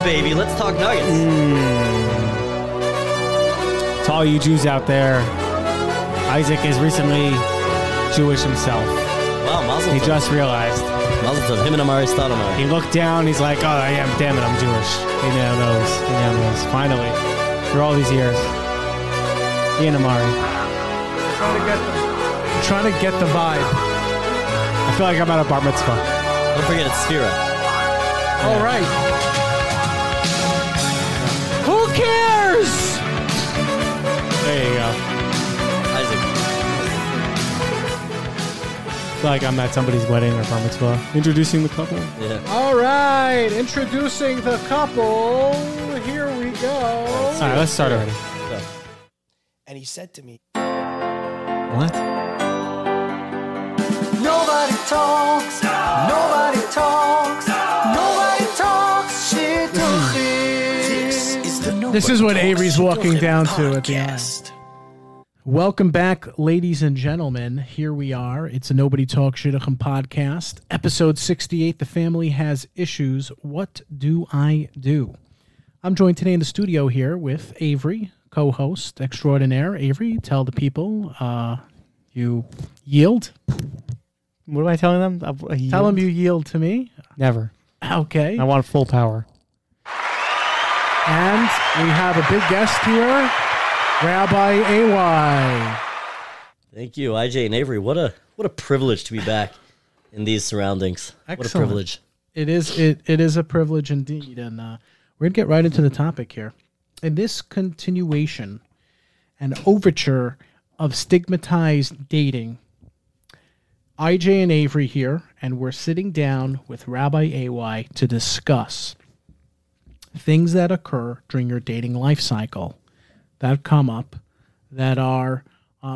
baby. Let's talk nuggets. To all you Jews out there, Isaac is recently Jewish himself. Wow, Mazel tov. He just realized. Mazel tov. Him and Amari Stoudemire. He looked down, he's like, oh, I am, damn it, I'm Jewish. He now knows. He now knows. Finally. For all these years. He and Amari. Trying to get the vibe. I feel like I'm at a bar mitzvah. Don't forget it's Sphira. All right. Who cares? There you go. Isaac. I feel like I'm at somebody's wedding or bar mitzvah. Introducing the couple. Yeah. All right. Introducing the couple. Here we go. All right, let's start already. And he said to me, What? nobody talks shit to me. This is what Avery's walking down to at the end. Welcome back, ladies and gentlemen. Here we are. It's a Nobody Talks Shidduchim podcast, episode 68. The family has issues. What do I do? I'm joined today in the studio here with Avery, co-host extraordinaire. Avery, tell the people you yield. What am I telling them? Tell them you yield to me. Never. Okay. I want full power. And we have a big guest here, Rabbi AY. Thank you, IJ and Avery. What a privilege to be back in these surroundings. Excellent. What a privilege. It is a privilege indeed, and we're gonna get right into the topic here. In this continuation and overture of stigmatized dating, IJ and Avery here, and we're sitting down with Rabbi AY to discuss things that occur during your dating life cycle that come up that are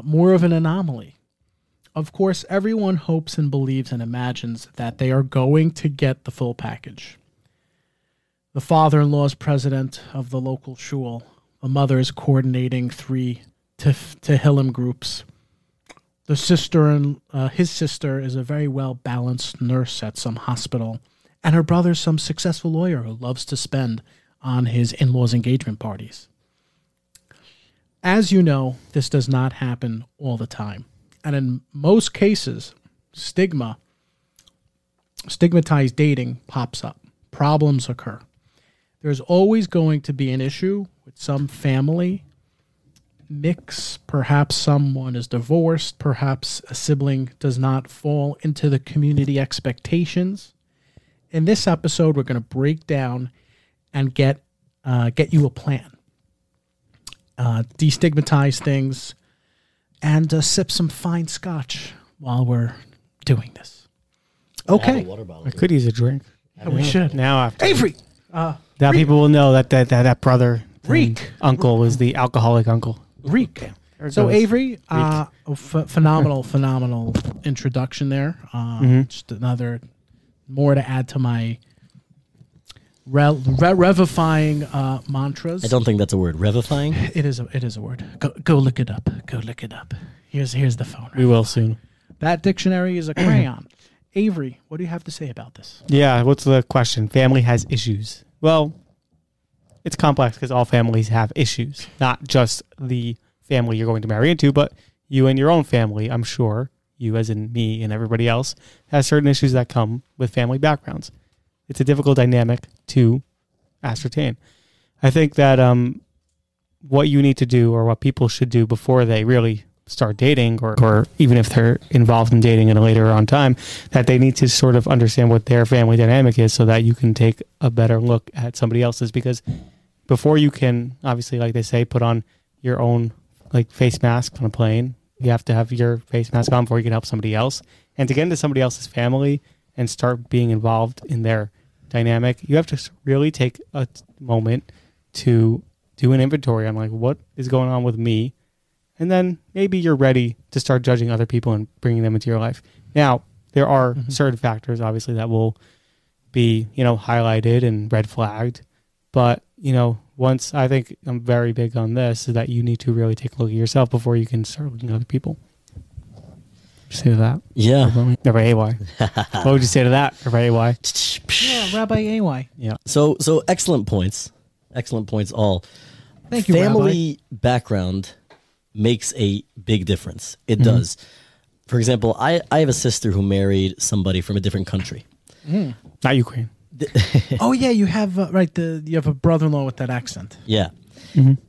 more of an anomaly. Of course, everyone hopes and believes and imagines that they are going to get the full package. The father-in-law is president of the local shul. The mother is coordinating 3 tehillim groups. The sister and his sister is a very well-balanced nurse at some hospital. And her brother's some successful lawyer who loves to spend on his in-laws' engagement parties. As you know, this does not happen all the time. And in most cases, stigmatized dating pops up. Problems occur. There's always going to be an issue with some family mix. Perhaps someone is divorced. Perhaps a sibling does not fall into the community expectations. In this episode, we're going to break down and get you a plan. Destigmatize things and sip some fine scotch while we're doing this. Okay. Water bottle. I could use a drink. Yeah, we should. Now after. Avery! Now people will know that brother, Reek. uncle was the alcoholic uncle. Reek. There it So goes. Avery, phenomenal introduction there. Just another more to add to my revifying mantras. I don't think that's a word. Revifying? It is a word. Go look it up. Go look it up. Here's the phone. We will soon. That dictionary is a crayon. Avery, what do you have to say about this? Yeah, what's the question? Family has issues. Well, it's complex because all families have issues. Not just the family you're going to marry into, but you and your own family, I'm sure, you as in me and everybody else, has certain issues that come with family backgrounds. It's a difficult dynamic to ascertain. I think that what you need to do or what people should do before they really start dating or even if they're involved in dating in a later on time, that they need to sort of understand what their family dynamic is so that you can take a better look at somebody else's, because before you can, obviously, like they say, put on your own like face mask on a plane, you have to have your face mask on before you can help somebody else. And to get into somebody else's family and start being involved in their dynamic, you have to really take a moment to do an inventory on like what is going on with me. And then maybe you're ready to start judging other people and bringing them into your life. Now, there are certain factors, obviously, that will be, highlighted and red flagged. But, once I think I'm very big on this, is that you need to really take a look at yourself before you can start looking at other people. Say to that. Yeah. Rabbi AY. What would you say to that, Rabbi AY? Yeah, Rabbi AY. Yeah. So excellent points. Excellent points all. Thank you, Family background makes a big difference. It does. For example, I have a sister who married somebody from a different country. Not Ukraine. Oh yeah, you have you have a brother-in-law with that accent. Yeah.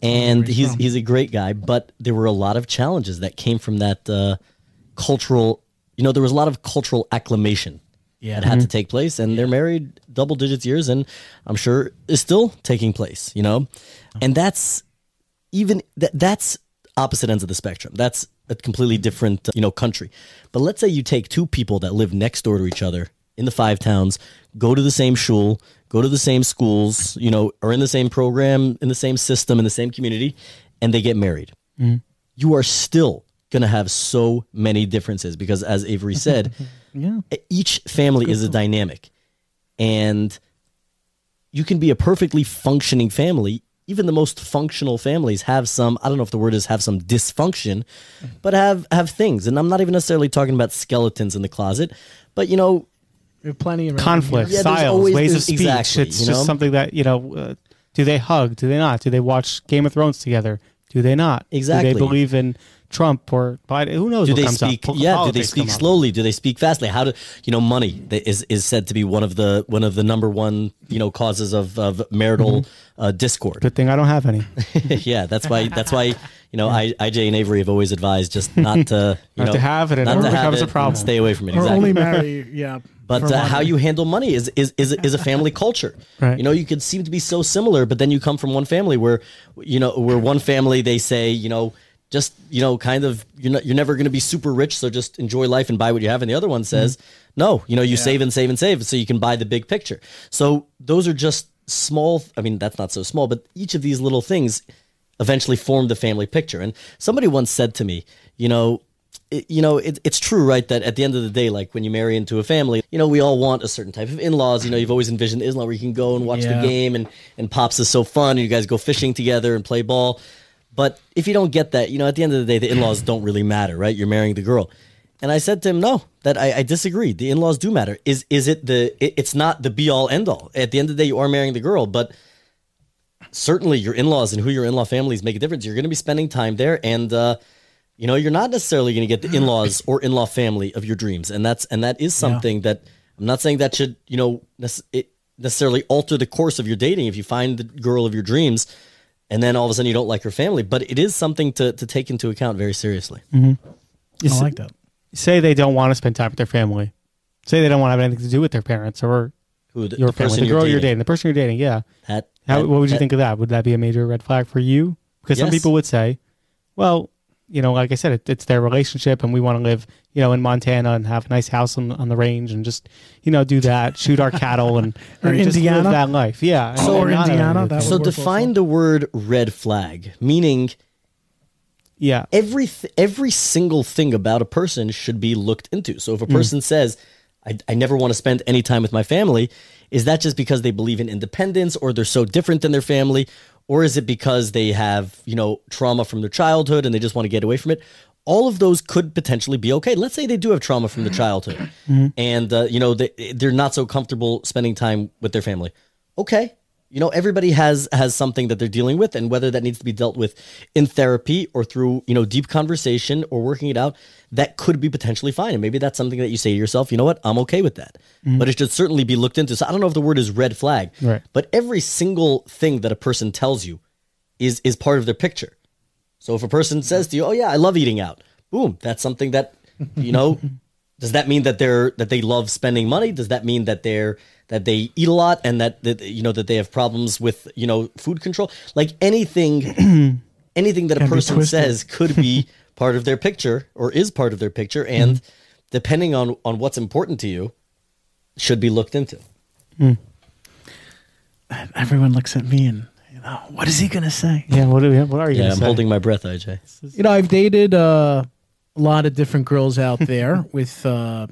And he's a great guy, but there were a lot of challenges that came from that cultural, there was a lot of cultural acclimation that had to take place, and they're married double digits years, and I'm sure is still taking place, and that's that's opposite ends of the spectrum. That's a completely different, country. But let's say you take two people that live next door to each other in the 5 towns, go to the same shul, go to the same schools, are in the same program, in the same system, in the same community, and they get married. You are still going to have so many differences because, as Avery said, each family is a dynamic. And you can be a perfectly functioning family. Even the most functional families have some, I don't know if the word is have some dysfunction, but have things. And I'm not even necessarily talking about skeletons in the closet, but, We have plenty of Conflict, Yeah, there's styles, always- ways of there's- speech. exactly, It's just something that, do they hug? Do they not? Do they watch Game of Thrones together? Do they not? Exactly. Do they believe in Trump or Biden? Who knows Do what they comes speak? up? Yeah. Do they Politics speak come up. slowly? Do they speak fastly? How do money is said to be one of the number one causes of marital discord. Good thing I don't have any. Yeah, that's why IJ and Avery have always advised just not to Not to have it, and not it to have becomes a it, problem. and stay away from it. Or Exactly. only marry, But for how money. you handle money is a family culture. Right. You could seem to be so similar, but then you come from one family where one family they say just kind of you're never going to be super rich, so just enjoy life and buy what you have, and the other one says no, you save and save and save so you can buy the big picture. So those are just small. I mean, that's not so small, but each of these little things eventually form the family picture. And somebody once said to me, it's true, right? That at the end of the day, like when you marry into a family, we all want a certain type of in-laws. You've always envisioned Islam where you can go and watch the game and Pops is so fun and you guys go fishing together and play ball. But if you don't get that, at the end of the day, the in-laws don't really matter, right? You're marrying the girl. And I said to him, no, that I disagree. The in-laws do matter. It's not the be all end all. At the end of the day, you are marrying the girl, but certainly your in-laws and who your in-law families make a difference. You're going to be spending time there, and you're not necessarily going to get the in-laws or in-law family of your dreams, and that is something that I'm not saying that should necessarily alter the course of your dating if you find the girl of your dreams, and then all of a sudden you don't like her family. But it is something to take into account very seriously. I like that. Say they don't want to spend time with their family. Say they don't want to have anything to do with their parents or your family. The girl you're dating, the person you're dating. Yeah. What would you think of that? Would that be a major red flag for you? Because some people would say, well, like I said, it's their relationship, and we want to live, in Montana and have a nice house on the range and just, do that, shoot our cattle and just Indiana? live that life. Yeah. Or Indiana, that So would work define also. the word red flag, meaning Yeah. every single thing about a person should be looked into. So if a person says, I never want to spend any time with my family, is that just because they believe in independence or they're so different than their family? Or is it because they have, trauma from their childhood and they just want to get away from it? All of those could potentially be okay. Let's say they do have trauma from the childhood and, they're not so comfortable spending time with their family. Okay. Everybody has something that they're dealing with, and whether that needs to be dealt with in therapy or through, deep conversation or working it out, that could be potentially fine. And maybe that's something that you say to yourself, you know what, I'm okay with that. But it should certainly be looked into. So I don't know if the word is red flag, Right. but every single thing that a person tells you is part of their picture. So if a person says to you, oh yeah, I love eating out, boom, that's something that, does that mean that they love spending money? Does that mean that they eat a lot and that they have problems with, food control? Like anything that a Can be person twisted. says could be part of their picture or is part of their picture. And depending on what's important to you, should be looked into. Everyone looks at me and, what is he going to say? Yeah. What are you Yeah, going I'm to say? holding my breath, IJ. I've dated a lot of different girls out there with a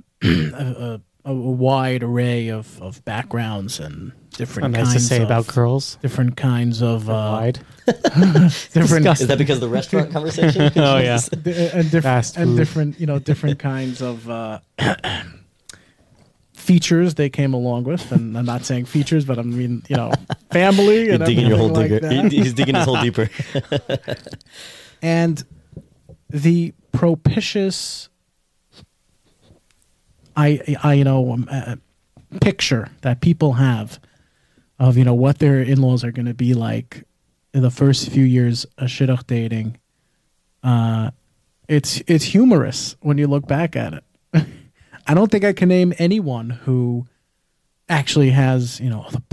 a wide array of backgrounds and different Nice kinds to say of, about girls. different kinds of Wide. different Is that because of the restaurant conversation? Oh yeah. Fast and food. different different kinds of features they came along with. And I'm not saying features, but I mean family You're and digging your hole everything digger. like that. He's digging his hole deeper. And the propitious picture that people have of what their in-laws are going to be like in the first few years of shidduch dating, it's humorous when you look back at it. I don't think I can name anyone who actually has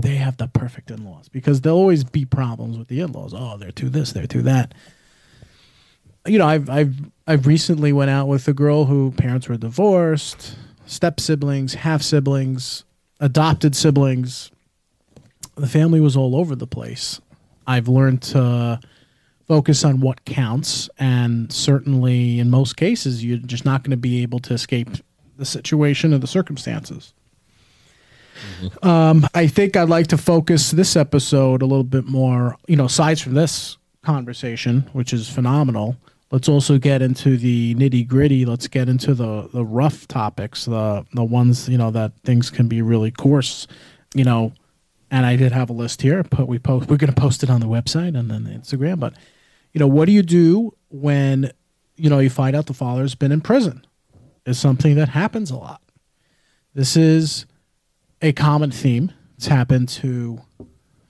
they have the perfect in-laws, because there'll always be problems with the in-laws. Oh, they're too this, they're too that. I've recently went out with a girl who parents were divorced, step siblings, half siblings, adopted siblings. The family was all over the place. I've learned to focus on what counts, and certainly in most cases, you're just not going to be able to escape the situation or the circumstances. I think I'd like to focus this episode a little bit more, aside from this conversation, which is phenomenal. Let's also get into the nitty gritty. Let's get into the rough topics, the ones, that things can be really coarse, and I did have a list here, but we're going to post it on the website and then the Instagram. But, what do you do when, you find out the father's been in prison? It's something that happens a lot. This is a common theme. It's happened to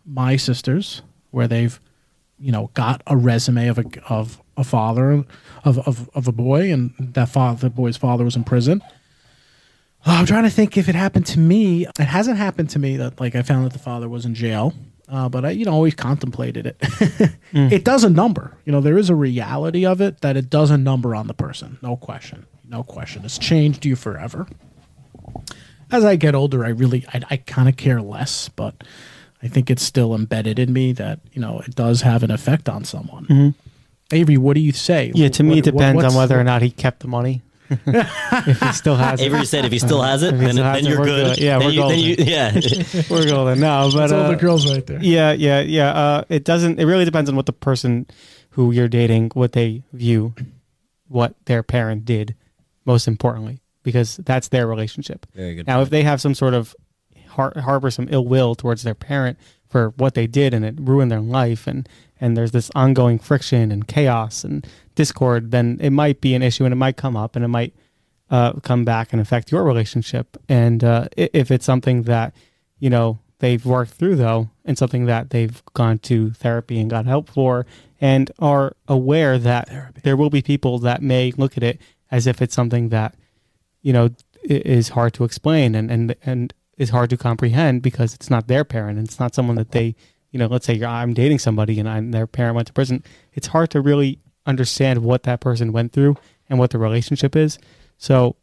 my sisters, where they've, got a resume of a father of a boy, and the boy's father was in prison. I'm trying to think if it happened to me. It hasn't happened to me that I found that the father was in jail, but I always contemplated it. It does a number. there is a reality of it that it does a number on the person. No question. It's changed you forever. As I get older, I kind of care less, but I think it's still embedded in me that it does have an effect on someone. Mm-hmm. Avery, what do you say? Yeah, to me, it depends on whether or not he kept the money. If he still has it. Avery said if he still has it, then you're we're good. Yeah, we're golden. Yeah. We're golden. No, but That's all the girls right there. Yeah. It really depends on what the person who you're dating, what they view, what their parent did, most importantly, because that's their relationship. Very good. Now, if they have some sort of harbor some ill will towards their parent for what they did and it ruined their life, and there's this ongoing friction and chaos and discord, then it might be an issue, and it might come up, and it might come back and affect your relationship. And if it's something that they've worked through, though, and something that they've gone to therapy and got help for, and are aware that there will be people that may look at it as if it's something that is hard to explain and is hard to comprehend, because it's not their parent, and it's not someone that they, let's say I'm dating somebody and their parent went to prison. It's hard to really understand what that person went through and what the relationship is. So,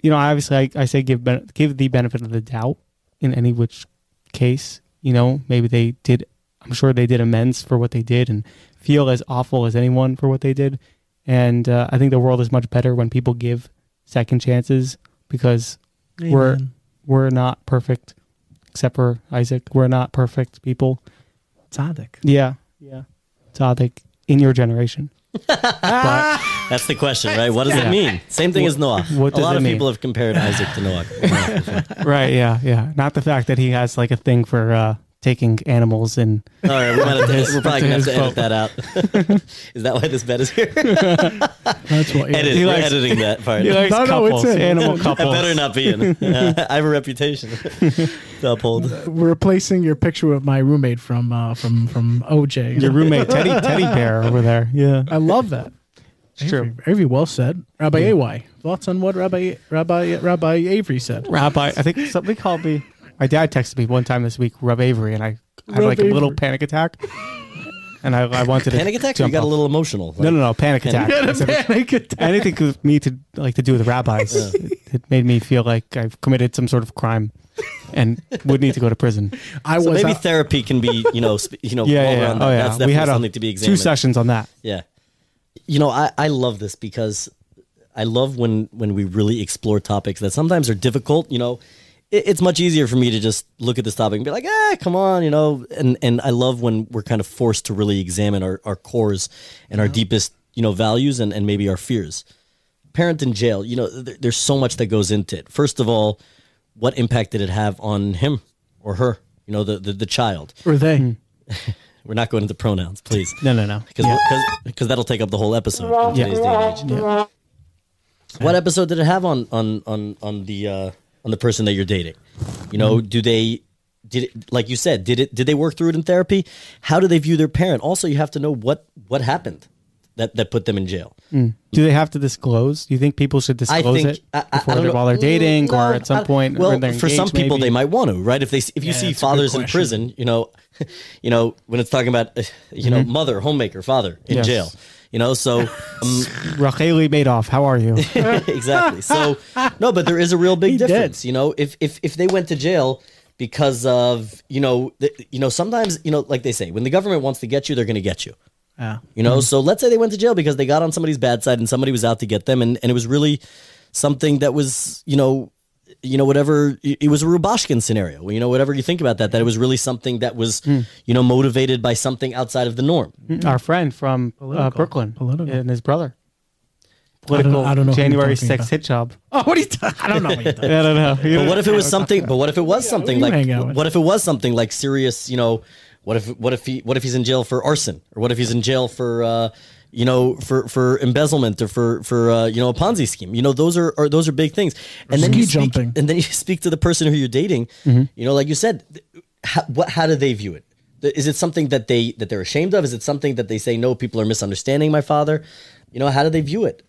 obviously I say give the benefit of the doubt in any which case. Maybe they did, I'm sure they did amends for what they did and feel as awful as anyone for what they did. And I think the world is much better when people give second chances, because Amen. we're not perfect, except for Isaac. We're not perfect people. Tzaddik. Yeah. Tzaddik in your generation. But That's the question, right? What does it mean? Same thing as Noah. What A does lot it of mean? people have compared Isaac to Noah. right, yeah. Not the fact that he has a thing for taking animals and All right, we're probably going to have to his edit that out. Is that why this bed is here? That's what. Yeah. We're editing that part. he likes No, couples, it's in. animal I couples. better not be in. I have a reputation to uphold. We're replacing your picture with my roommate from OJ. Your roommate, teddy bear over there. Yeah, I love that. it's true. Avery, well said. Rabbi AY, thoughts on what Rabbi Avery said? Rabbi, I think somebody called me. My dad texted me one time this week, Rub Avery, and I had Rub a little Avery. panic attack. And I wanted to Panic attack? Or you jump got a off. little emotional. No, panic attack. I said, anything with me to do with rabbis. It made me feel like I've committed some sort of crime and would need to go to prison. I So was maybe out- therapy can be, Yeah. all around that. Oh, yeah. That's We definitely had something to be 2 examined. sessions on that. Yeah. I love this because I love when we really explore topics that sometimes are difficult. It's much easier for me to just look at this topic and be like, come on, and I love when we're kind of forced to really examine our cores and our deepest, values and maybe our fears. Parent in jail, there's so much that goes into it. First of all, what impact did it have on him or her? The child. Or they. We're not going into pronouns, please. No. Because that'll take up the whole episode in today's day and age. Yeah. What episode did it have on the person that you're dating? Like you said, did they work through it in therapy? How do they view their parent? Also, you have to know what happened that put them in jail. Do they have to disclose? Do you think people should disclose it while they're dating or at some point? Well, when they're for some engaged, people, maybe? they might want to, right? If you see fathers in prison, when it's talking about, mother, homemaker, father in jail, so Racheli Madoff, how are you? exactly. So no, but there is a real big difference. If they went to jail because of sometimes like they say, when the government wants to get you, they're going to get you. Yeah. So let's say they went to jail because they got on somebody's bad side and somebody was out to get them, and it was really something that was whatever, it was a Rubashkin scenario. Whatever you think about that it was really something that was motivated by something outside of the norm. Our friend from Brooklyn and his brother. Political I don't know January 6th hit job. Oh, what are you talking? I don't know what you're talking. I don't know. But what if it was something? But what if it was something like serious? What if he's in jail for arson, or what if he's in jail for for embezzlement, or for a Ponzi scheme? Those are big things. And then you speak to the person who you're dating. Like you said, how do they view it? Is it something that they're ashamed of? Is it something that they say, no, people are misunderstanding my father? How do they view it?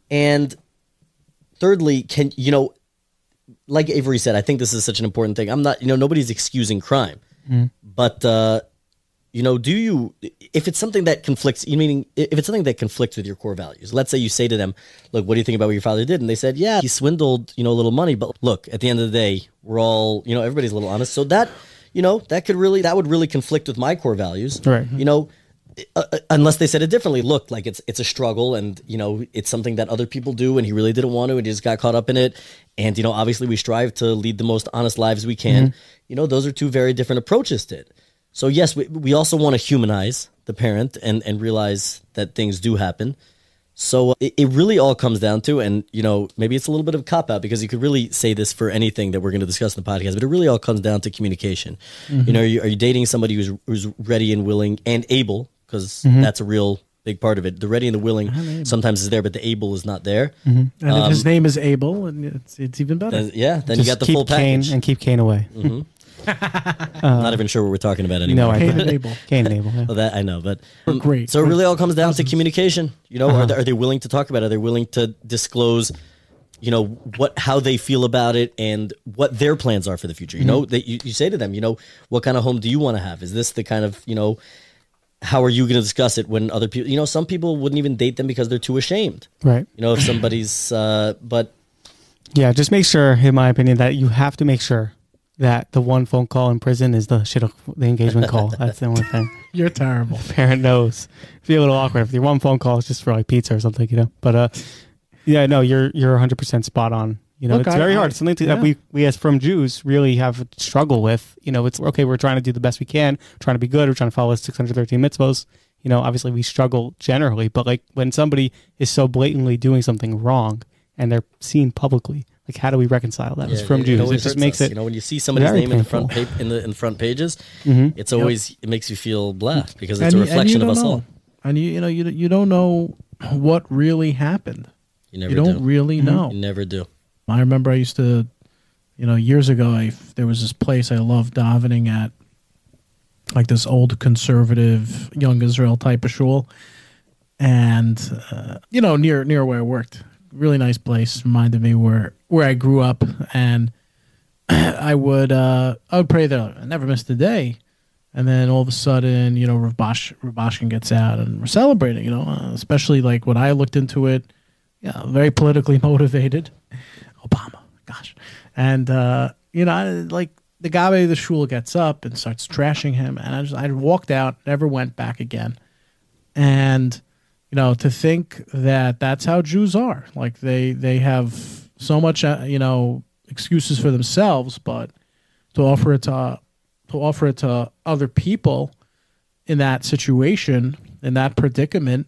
And thirdly, like Avery said, I think this is such an important thing. I'm not, nobody's excusing crime, but if it's something that conflicts, meaning if it's something that conflicts with your core values, let's say you say to them, look, what do you think about what your father did? And they said, yeah, he swindled, a little money, but look, at the end of the day, we're all, everybody's a little honest. So that, that would really conflict with my core values, right? Unless they said it differently. Look, like it's a struggle, and it's something that other people do, and he really didn't want to, and he just got caught up in it. And obviously we strive to lead the most honest lives we can. Those are two very different approaches to it. So yes, we also want to humanize the parent and realize that things do happen. So it really all comes down to, and maybe it's a little bit of a cop-out, because you could really say this for anything that we're going to discuss in the podcast, but it really all comes down to communication. Are you dating somebody who's ready and willing and able? Because that's a real big part of it. The ready and the willing sometimes is there, but the able is not there. And if his name is Abel, and it's even better. Then you got the full package. And keep Cain away. Not even sure what we're talking about anymore. No, Cain and Abel. Cain and Abel. Yeah. Well, that I know, but great. So it really all comes down to communication. Are they willing to talk about it? Are they willing to disclose, how they feel about it and what their plans are for the future? That you say to them, what kind of home do you want to have? Is this the kind of, how are you going to discuss it when other people, some people wouldn't even date them because they're too ashamed. Right. If somebody's, but. Yeah, just make sure, in my opinion, that you have to make sure that the one phone call in prison is the engagement call. That's the only thing. You're terrible. Parent knows. It'd be a little awkward if your one phone call is just for like pizza or something, But yeah, no, you're 100% spot on. It's very hard. It's something that we as from Jews really have a struggle with. It's okay. We're trying to do the best we can. We're trying to be good. We're trying to follow 613 mitzvos. Obviously we struggle generally, but like when somebody is so blatantly doing something wrong and they're seen publicly, like how do we reconcile that as from Jews? It just makes it. When you see somebody's name in the front in the front pages, it's always it makes you feel blah, because it's a reflection of us all. And you don't know what really happened. You don't really know. You never do. I remember I used to, years ago, there was this place I loved davening at, like this old conservative Young Israel type of shul, and near where I worked. Really nice place. Reminded me where I grew up, and I would pray there. I never missed a day. And then all of a sudden, Rav Bashkin gets out, and we're celebrating. Especially like when I looked into it, very politically motivated. Obama, gosh. And, like the guy of the shul gets up and starts trashing him. And I walked out, never went back again. And to think that that's how Jews are. Like they have so much, excuses for themselves, but to offer it to other people in that situation, in that predicament,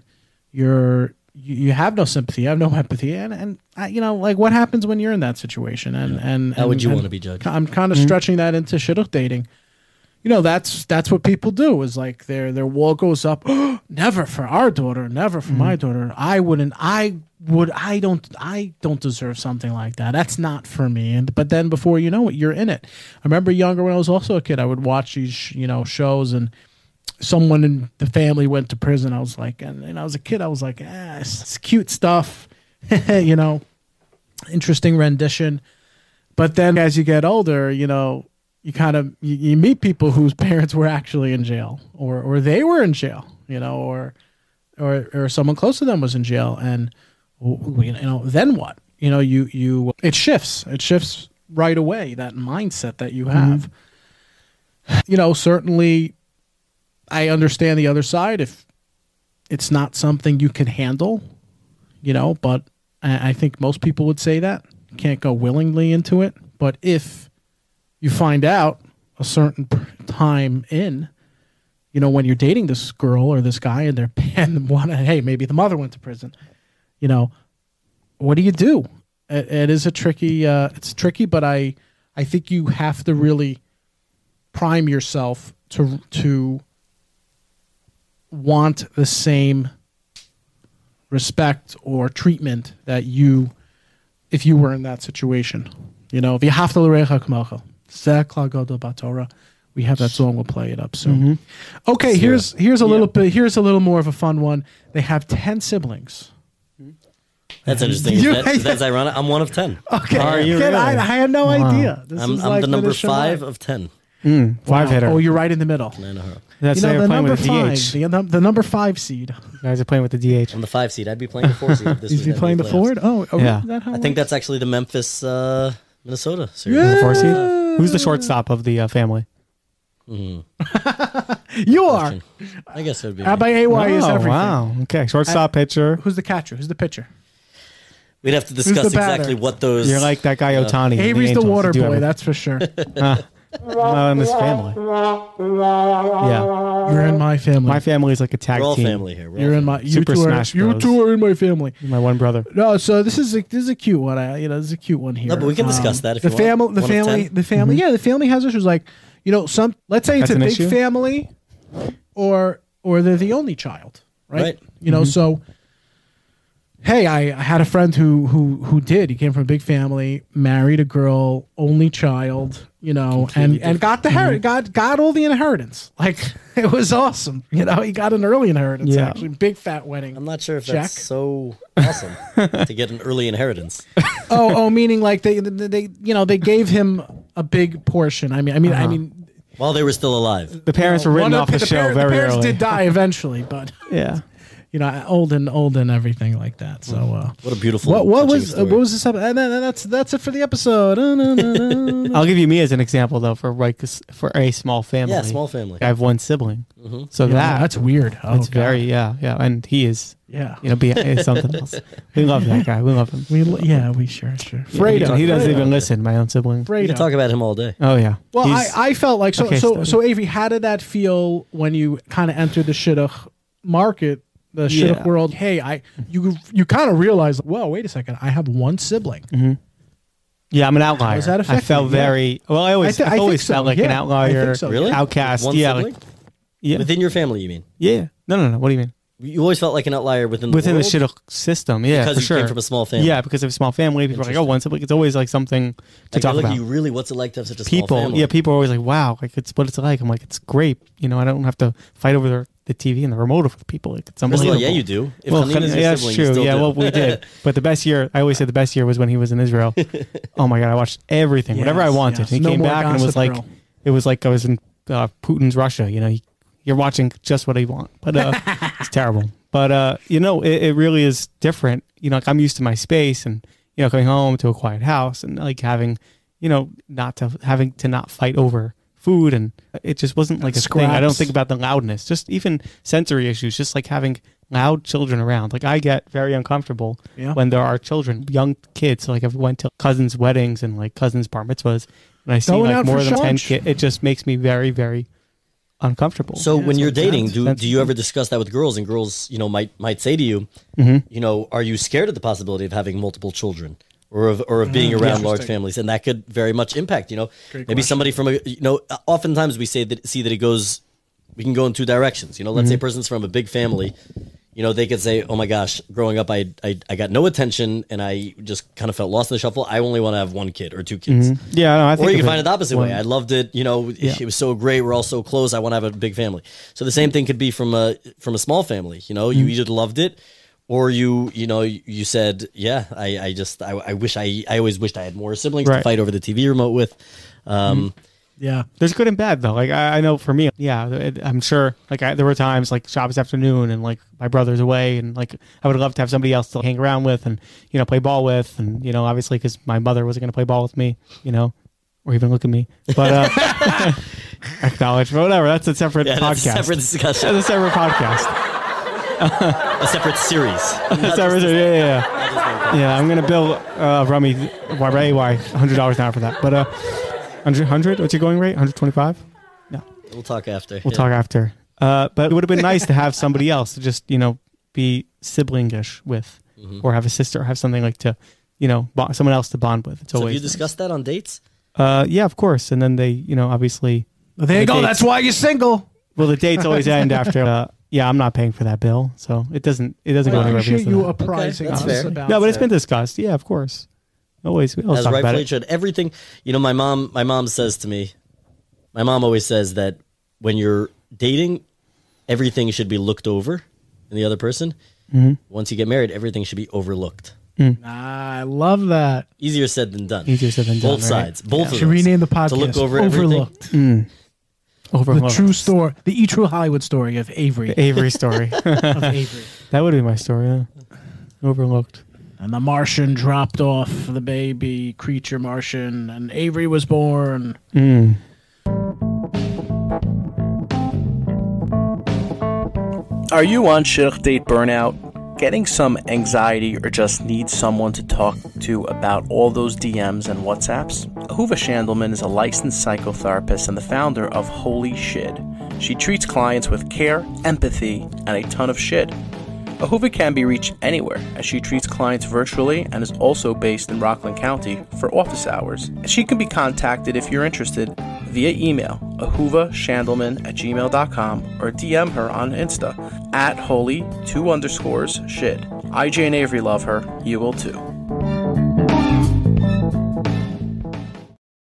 you have no sympathy, you have no empathy, and like what happens when you're in that situation, and how would you want to be judged? I'm kind of stretching that into shidduch dating. That's what people do, is like their wall goes up. Never for our daughter, never for my daughter. I don't deserve something like that. That's not for me. But then before you know it, you're in it. I remember younger, when I was also a kid, I would watch these shows, and someone in the family went to prison. I was like, and I was a kid, I was like, it's cute stuff, interesting rendition. But then as you get older, you kind of you meet people whose parents were actually in jail, or they were in jail, or someone close to them was in jail, and then what? It shifts right away, that mindset that you have. Certainly I understand the other side if it's not something you can handle, but I think most people would say that you can't go willingly into it. But if you find out a certain time in, when you're dating this girl or this guy, and hey, maybe the mother went to prison, what do you do? It is it's tricky, but I think you have to really prime yourself to want the same respect or treatment that if you were in that situation. If you have to l'recha k'mocha, we have that song. We'll play it up soon. Okay, here's a little more of a fun one. They have 10 siblings. That's interesting. That's ironic. I'm one of 10. Okay, are you really? I had no idea. I'm the number 5 of 10. Five hitter. Oh, you're right in the middle. That's the playing number with the DH. the number 5 seed. You guys are playing with the DH. I'm the 5 seed. I'd be playing the 4 seed. You'd be playing the forward? Oh, yeah. I think that's actually the Memphis, Minnesota series. The 4 seed? Who's the shortstop of the family? You are. I guess it would be. Rabbi AY is everything. Wow. Okay. Shortstop, pitcher. Who's the catcher? Who's the pitcher? We'd have to discuss exactly what those. You're like that guy Otani. Avery's the water boy, that's for sure. Well, in this family. Yeah. You're in my family. My family is like a tag We're all team. family here. You're in my Super Smash You Bros. two are in my family. My one brother. No, so this is a cute one. This is a cute one here. No, but we can discuss that if the you family, want. the One of family, 10? the family. Yeah, the family has issues. Like, let's say it's That's a an big issue? family, or they're the only child, right? Right. So. Hey, I had a friend who did. He came from a big family, married a girl, only child, and got got all the inheritance. Like, it was awesome. He got an early inheritance. Yeah. Actually, big fat wedding. I'm not sure if Check. that's so awesome to get an early inheritance. Meaning like they gave him a big portion. I mean, While they were still alive. The parents were written off the show very the parents early. did die eventually, but Yeah. old and everything like that. So What a beautiful. what was story. this? And then that's it for the episode. I'll give you me as an example though for a small family. Yeah, small family. I have one sibling, so That's weird. Oh, it's God. very and he is is something else. We love that guy. We love him. We sure. Fredo. He doesn't even listen. My own sibling. We can Fredo. talk about him all day. Oh yeah. Well, I felt like Okay, so Avery, how did that feel when you kind of entered the shidduch market? The shidduch world. Hey, you kind of realize, well, wait a second, I have one sibling. Yeah, I'm an outlier. Does that affect I felt you? very well. I always felt like an outlier. I think so. Really? Outcast. One Yeah, sibling? yeah, Within your family, you mean? yeah. No. What do you mean? You always felt like an outlier within the the world? shidduch system? Yeah, Because for you sure. came from a small family. Yeah, because of a small family, people are like, oh, one sibling. It's always like something to talk about. What's it like to have such a small People, family? people are always like, wow, like it's what it's like. I'm like, it's great. I don't have to fight over the TV and the remote with people. Like, it's First of unbelievable. all, yeah, you do. If Well, Hanina's your that's sibling, true. you still Yeah, do. well, we did. But the best year, I always say the best year was when he was in Israel. Oh my God, I watched everything, whatever I wanted. yes. He No came more back and gossip, it was like I was in Putin's Russia. You're watching just what I want, but it's terrible. But it really is different. Like I'm used to my space and coming home to a quiet house and like having not fight over food, and it just wasn't like a thing. I don't Scraps. think about the loudness, just even sensory issues, just like having loud children around. Like I get very uncomfortable Yeah. when there are children, young kids. So like I've went to cousins' weddings and like cousins' bar mitzvahs, and I see Going like out more for than 10 church. kids. It just makes me very, very uncomfortable. So when you're dating, sense. do you ever discuss that with girls? And girls, might say to you, are you scared of the possibility of having multiple children, or of being around large families? And that could very much impact. Maybe somebody from oftentimes we see that it goes. We can go in two directions. Let's say a person's from a big family. They could say, "Oh my gosh, growing up, I got no attention, and I just kind of felt lost in the shuffle. I only want to have one kid or two kids." Yeah, no, I think Or you of can it find it the opposite way. when- I loved it. It was so great. We're all so close. I want to have a big family. So the same thing could be from a small family. You either loved it, or you said, "Yeah, I wish I always wished I had more siblings to Right. fight over the TV remote with." Yeah. There's good and bad though. Like I know for me, I'm sure. Like there were times like Shabbos afternoon, and like my brother's away, and like I would love to have somebody else to hang around with, and play ball with, and obviously because my mother wasn't going to play ball with me, or even look at me. But acknowledge, but whatever. That's a separate Yeah, podcast. that's a separate discussion. That's a separate podcast. A separate series. Yeah, I'm gonna bill Rummy $100 an hour for that. But 100. What's your going rate? 125. No, We'll talk after. we'll talk after. But it would have been nice to have somebody else to just be siblingish with, or have a sister, or have something like to, someone else to bond with. It's So have always you discussed that on dates? yeah, of course. And then they, obviously. Well, there you the go. dates- That's why you're single. Well, the dates always end after. Yeah, I'm not paying for that bill, so it doesn't go I anywhere. appreciate because of you that. apprising that's us fair. about No, but it's that. been discussed. Yeah, of course. Always, we always As talk about rightfully it. should. Everything, my mom says to me, my mom always says that when you're dating, everything should be looked over in the other person. Once you get married, everything should be overlooked. I love that. Easier said than done. Easier said than done, Both right? sides. Both of Should us. rename the podcast To look over Overlooked. everything. The Overlooked. true story, the true Hollywood story of Avery. Avery story. of Avery. That would be my story. Yeah. Overlooked. And the Martian dropped off the baby creature Martian, and Avery was born. Are you on shidduch date burnout? Getting some anxiety or just need someone to talk to about all those DMs and WhatsApps? Ahuva Shandelman is a licensed psychotherapist and the founder of Holy Shid. She treats clients with care, empathy, and a ton of shid. Ahuva can be reached anywhere, as she treats clients virtually and is also based in Rockland County for office hours. She can be contacted if you're interested via email, ahuvashandelman@gmail.com, or DM her on Insta, @holy_shid. IJ and Avery love her. You will too.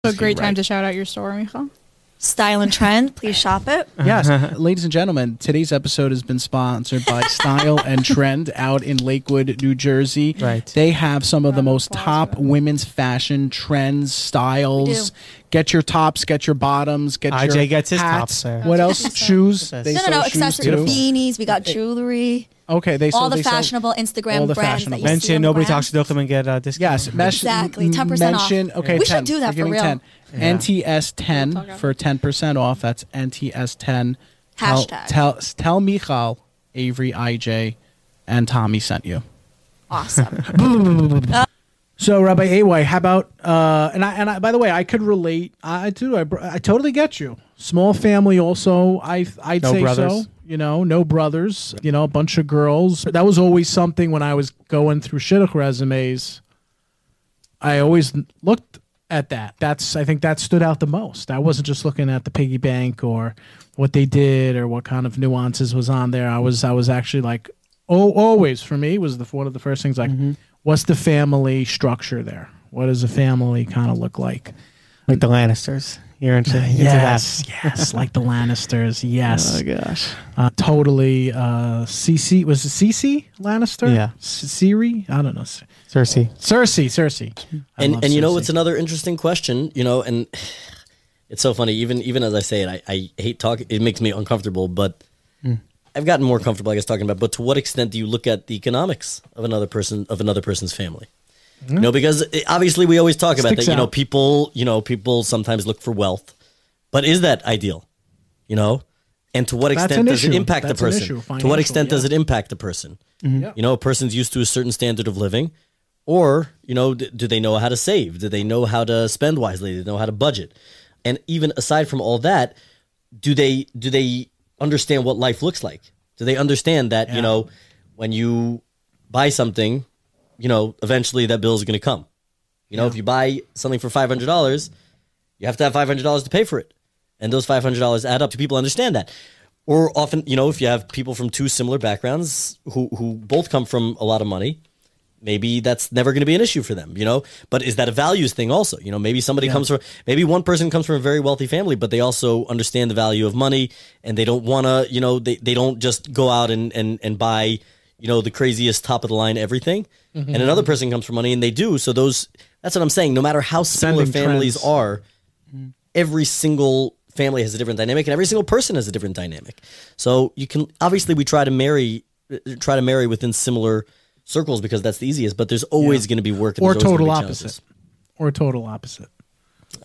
A great time to shout out your store, Michal. Style and Trend, please shop it. Yes, ladies and gentlemen, today's episode has been sponsored by Style and Trend out in Lakewood, New Jersey. Right. They have some of the most top women's fashion trends, styles. Get your tops, get your bottoms, get IJ your gets his hats. tops there. What else? Shoes. No, They No, sell shoes accessories, too. beanies. We got jewelry. Okay, they All sell the they sell- fashionable Instagram all the brands fashionable. that you see Mention on nobody the gram. talks to them and get a discount. Yes, Exactly, 10% off. mention, okay, We should 10. do that We're giving for real. 10. NTS10 for 10% off. That's NTS10. Hashtag. Tell Michal, Avery, IJ, and Tommy sent you. Awesome. So, Rabbi AY, how about and I by the way, I could relate. I totally get you. Small family, also. I'd No say brothers. so. No brothers. A bunch of girls. That was always something when I was going through shidduch resumes. I always looked at that. I think that stood out the most. I wasn't just looking at the piggy bank or what they did or what kind of nuances was on there. I was actually like, always for me was one of the first things like, what's the family structure there? What does a family kind of look like? Like the Lannisters. You're into Yes, that. yes, like the Lannisters. Yes, Oh gosh. totally. Cece was it Cece Lannister? Yeah. Siri. I don't know. Cersei. Cersei. I And love it's Cersei. another interesting question, and it's so funny. Even as I say it, I hate talking. It makes me uncomfortable, but I've gotten more comfortable, I guess, talking about. But to what extent do you look at the economics of another person's family? Because obviously we always talk about Sticks that. out. People sometimes look for wealth, But is that ideal? You know, and to what That's extent an does it issue. impact That's the an person? issue, To what financial, extent does yeah. it impact the person? Yeah. You know, a person's used to a certain standard of living, or, you know, do they know how to save? Do they know how to spend wisely? Do they know how to budget? And even aside from all that, do they understand what life looks like? Do they understand that, you know, when you buy something, you know, eventually that bill is going to come? You know, if you buy something for $500, you have to have $500 to pay for it. And those $500 add up. Do people understand that? Or often, you know, if you have people from two similar backgrounds who both come from a lot of money, maybe that's never going to be an issue for them, you know? But is that a values thing also? You know, maybe somebody maybe one person comes from a very wealthy family, but they also understand the value of money, and they don't want to, you know, they don't just go out and buy, you know, the craziest top of the line everything. And another person comes from money and they do. So that's what I'm saying. No matter how similar families are, every single family has a different dynamic, and every single person has a different dynamic. So you can, obviously we try to marry within similar circles because that's the easiest, but there's always going to be work. And Or there's always total gonna be opposite. challenges. Or total opposite.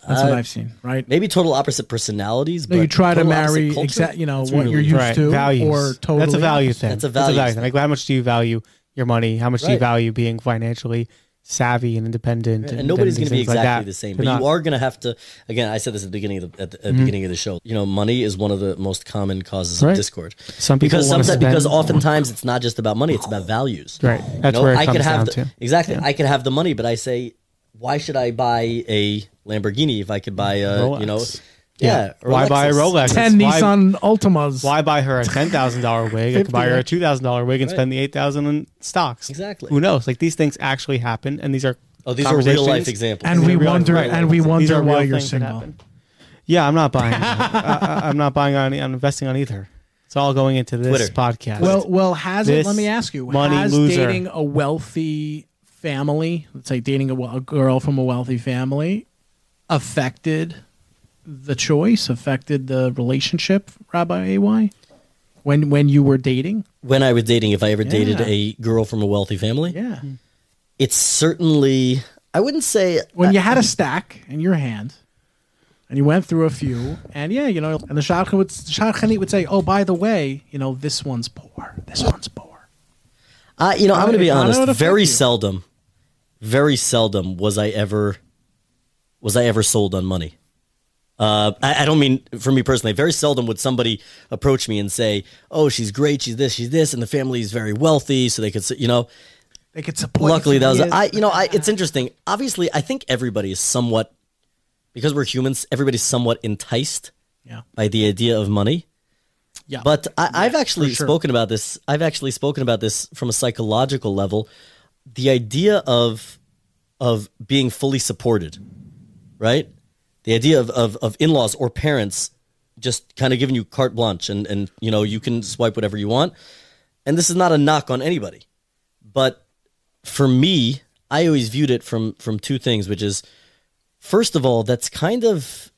That's what I've seen, right? Maybe total opposite personalities. No, but you try to total opposite marry culture? you know, That's what really- you're used to, values. or totally That's a value opposite. thing. That's a value thing. Like, how much do you value your money? How much do you Right. value being financially savvy and independent? And nobody's going to be things like exactly that. the same, They're but not- you are going to have to. Again, I said this at the beginning of the beginning of the show. You know, money is one of the most common causes of Right. discord. Some people because wanna because spend- oftentimes it's not just about money; it's about values. Right. That's You know, where it I comes could have down to. exactly. I could have the money, but I say, why should I buy a Lamborghini if I could buy a Rolex. you know? Yeah. Or Why buy a Lexus. Rolex? 10 Why- Nissan Altimas. Why buy her a $10,000 wig? I could buy her a $2,000 wig and Right. spend the $8,000 in stocks. Exactly. Who knows? Like, these things actually happen, and these are Oh, these are real life conversations. examples. And we Real life, wonder, right. and we These wonder are real why you're things that single. happen. Yeah, I'm not buying. I'm not buying on. I'm investing on either. It's all going into this Twitter. podcast. Well, has it? This Let me ask you. money Has loser. dating a wealthy family, let's say dating a girl from a wealthy family, affected the choice, affected the relationship, Rabbi AY? When you were dating? When I was dating, if I ever dated Yeah. a girl from a wealthy family, Yeah. it's certainly. I wouldn't say When you had a stack in your hand, and you went through a few, and yeah, you know, and the shadchanit would say, "Oh, by the way, you know, this one's poor. This one's poor." you know, I'm going to be How did honest. it affect Very you? seldom was I ever sold on money. I don't mean for me personally. Very seldom would somebody approach me and say, "Oh, she's great. She's this, and the family is very wealthy, so they could, you know." They could support. Luckily, you that for was years. it's interesting. Obviously, I think everybody is somewhat, because we're humans. Everybody's somewhat enticed Yeah. by the idea of money. Yeah. But I've actually for sure. spoken about this. I've actually spoken about this from a psychological level. The idea of being fully supported, right? The idea of in-laws or parents just kind of giving you carte blanche and you know, you can swipe whatever you want. And this is not a knock on anybody. But for me, I always viewed it from two things, which is, first of all, that's kind of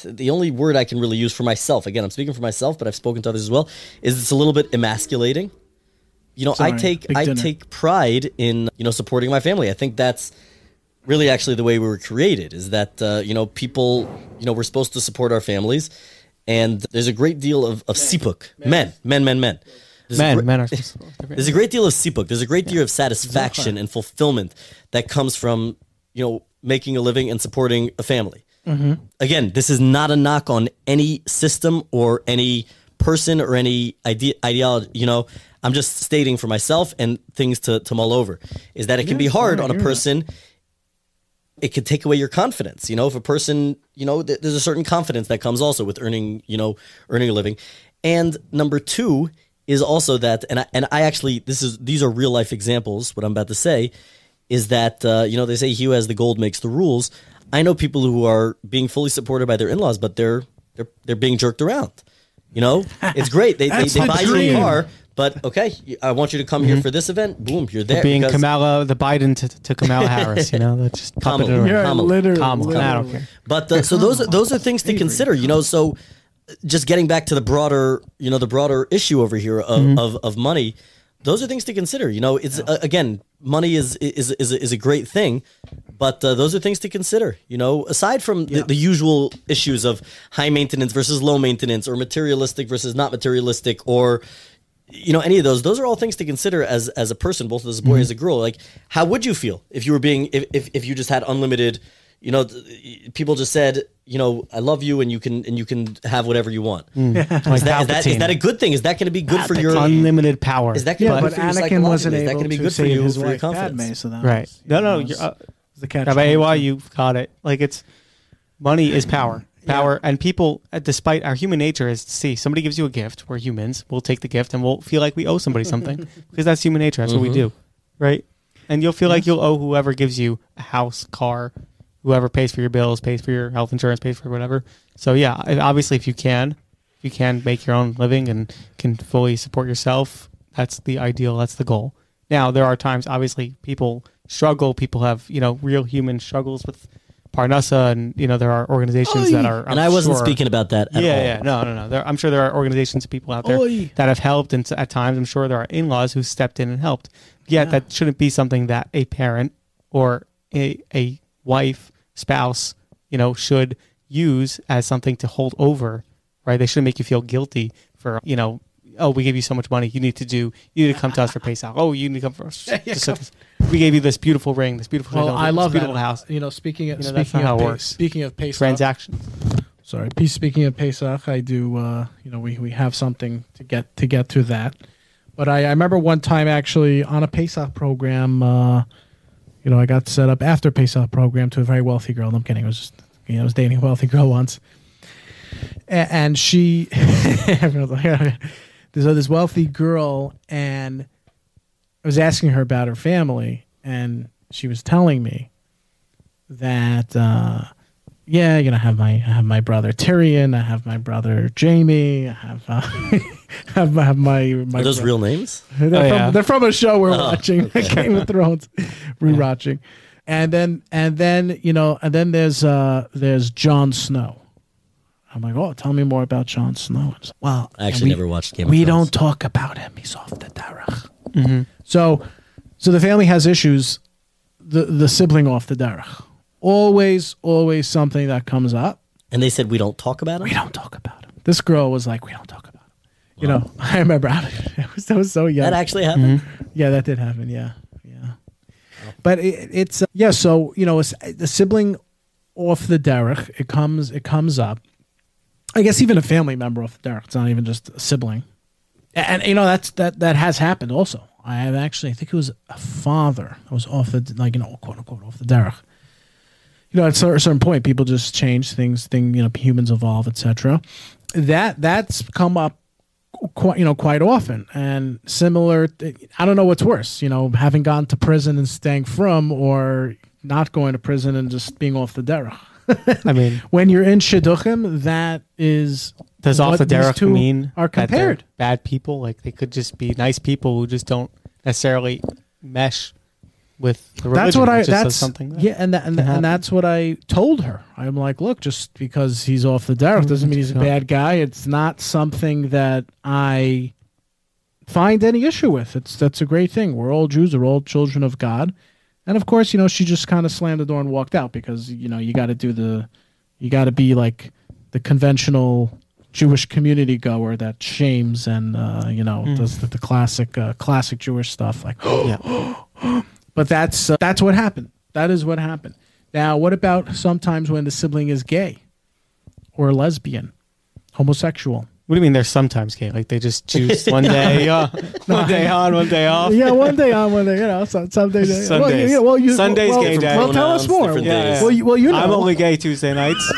the only word I can really use for myself. Again, I'm speaking for myself, but I've spoken to others as well, is it's a little bit emasculating. You know, Sorry, I big dinner. take pride in, you know, supporting my family. I think that's really actually the way we were created, is that, you know, people, you know, we're supposed to support our families. And there's a great deal of sipuk. Men. There's a Men are. There's a great deal of sipuk. There's a great deal of satisfaction and fulfillment that comes from, you know, making a living and supporting a family. Again, this is not a knock on any system or any person or any ideology. You know, I'm just stating for myself and things to mull over, is that it can be hard on a person. It could take away your confidence. You know, if a person, you know, there's a certain confidence that comes also with earning a living. And number two is also that, and I actually, these are real life examples. What I'm about to say is that, you know, they say he who has the gold makes the rules. I know people who are being fully supported by their in-laws, but they're being jerked around. You know, it's great. They buy you a dream. car, but okay, I want you to come here for this event. Boom, you're there. Being because- Kamala, the Biden to Kamala Harris, you know, that's just puppet it Kamala. around. Yeah, Kamala. literally. Kamala. I don't care. But so those are things to consider, you know. So just getting back to the broader issue over here of money, those are things to consider. You know, it's again, money is a great thing, but those are things to consider. You know, aside from the usual issues of high maintenance versus low maintenance, or materialistic versus not materialistic, or you know, any of those are all things to consider as a person, both as a boy as a girl. Like, how would you feel if you were being if you just had unlimited? You know, people just said, you know, I love you, and you can have whatever you want. Like Is that a good thing? Is that going to be good for your unlimited power? Is that going to be but good for your Anakin wasn't psychology? Is that able going to be to good for save you his for your wife confidence? Padme, so that Right. was, No, was the catch. Rabbi AY, you've got it. Like, it's money is power. Power, and people, despite our human nature, is to see somebody gives you a gift. We're humans. We'll take the gift, and we'll feel like we owe somebody something because that's human nature. That's what we do, right? And you'll feel like you'll owe whoever gives you a house, car, whoever pays for your bills, pays for your health insurance, pays for whatever. So yeah, obviously, if you can make your own living and can fully support yourself, that's the ideal. That's the goal. Now, there are times, obviously, people struggle. People have, you know, real human struggles with Parnassa, and you know, there are organizations that are. And I wasn't speaking about that at all. Yeah, no. I'm sure there are organizations and people out there that have helped, and at times I'm sure there are in-laws who stepped in and helped. Yet that shouldn't be something that a parent or a wife, spouse, you know, should use as something to hold over, right? They shouldn't make you feel guilty for, you know, oh, we gave you so much money. You need to come to us for Pesach. Oh, you need to come for us. We gave you this beautiful ring, this beautiful. Well, I love beautiful that house. You know, speaking of speaking of Pesach, transactions. Sorry, speaking of Pesach, I do. You know, we have something to get to that. But I remember one time actually on a Pesach program. You know, I got set up after Pesach program to a very wealthy girl. No, I'm kidding. I was just, you know, I was dating a wealthy girl once, and she. There's this wealthy girl, and I was asking her about her family, and she was telling me that, yeah, you know, I have my brother Tyrion, I have my brother Jamie, I have my Are those real names? They're from a show we're watching, Game of Thrones, rewatching, and then you know, and then there's Jon Snow. I'm like, oh, tell me more about Jon Snow. Well, I actually never watched Game of We Thrones. don't talk about him. He's off the derech. So the family has issues. The sibling off the derech. Always something that comes up. And they said we don't talk about him? We don't talk about him. This girl was like, we don't talk about him. Wow. You know, I remember I was so young. That actually happened? Yeah, that did happen. Yeah. But it's yeah. So you know, the sibling off the derech. It comes up. I guess even a family member off the derech. It's not even just a sibling. And you know, that has happened also. I think it was a father that was off the, like, you know, quote unquote off the derech. You know, at a certain point, people just change things. You know, humans evolve, etc. That's come up quite often, and similar. I don't know what's worse. You know, having gone to prison and staying from, or not going to prison and just being off the derech. I mean, when you're in shidduchim, that is. Does off the derech mean are compared? That bad people? Like, they could just be nice people who just don't necessarily mesh with the religion. And that's what I told her. I'm like, look, just because he's off the derech doesn't mean he's a bad guy. It's not something that I find any issue with. That's a great thing. We're all Jews. We're all children of God. And of course, you know, she just kind of slammed the door and walked out because, you know, you got to be like the conventional Jewish community goer that shames and you know, does the classic Jewish stuff, like but that's what happened. That is what happened. Now, what about sometimes when the sibling is gay or lesbian, homosexual? What do you mean they're sometimes gay? Like, they just choose one day, one day on, one day off? Yeah, one day on, one day, you know, some days. Sundays. Sunday's gay day. Well, tell us more. Yeah. Well, you know. I'm only gay Tuesday nights.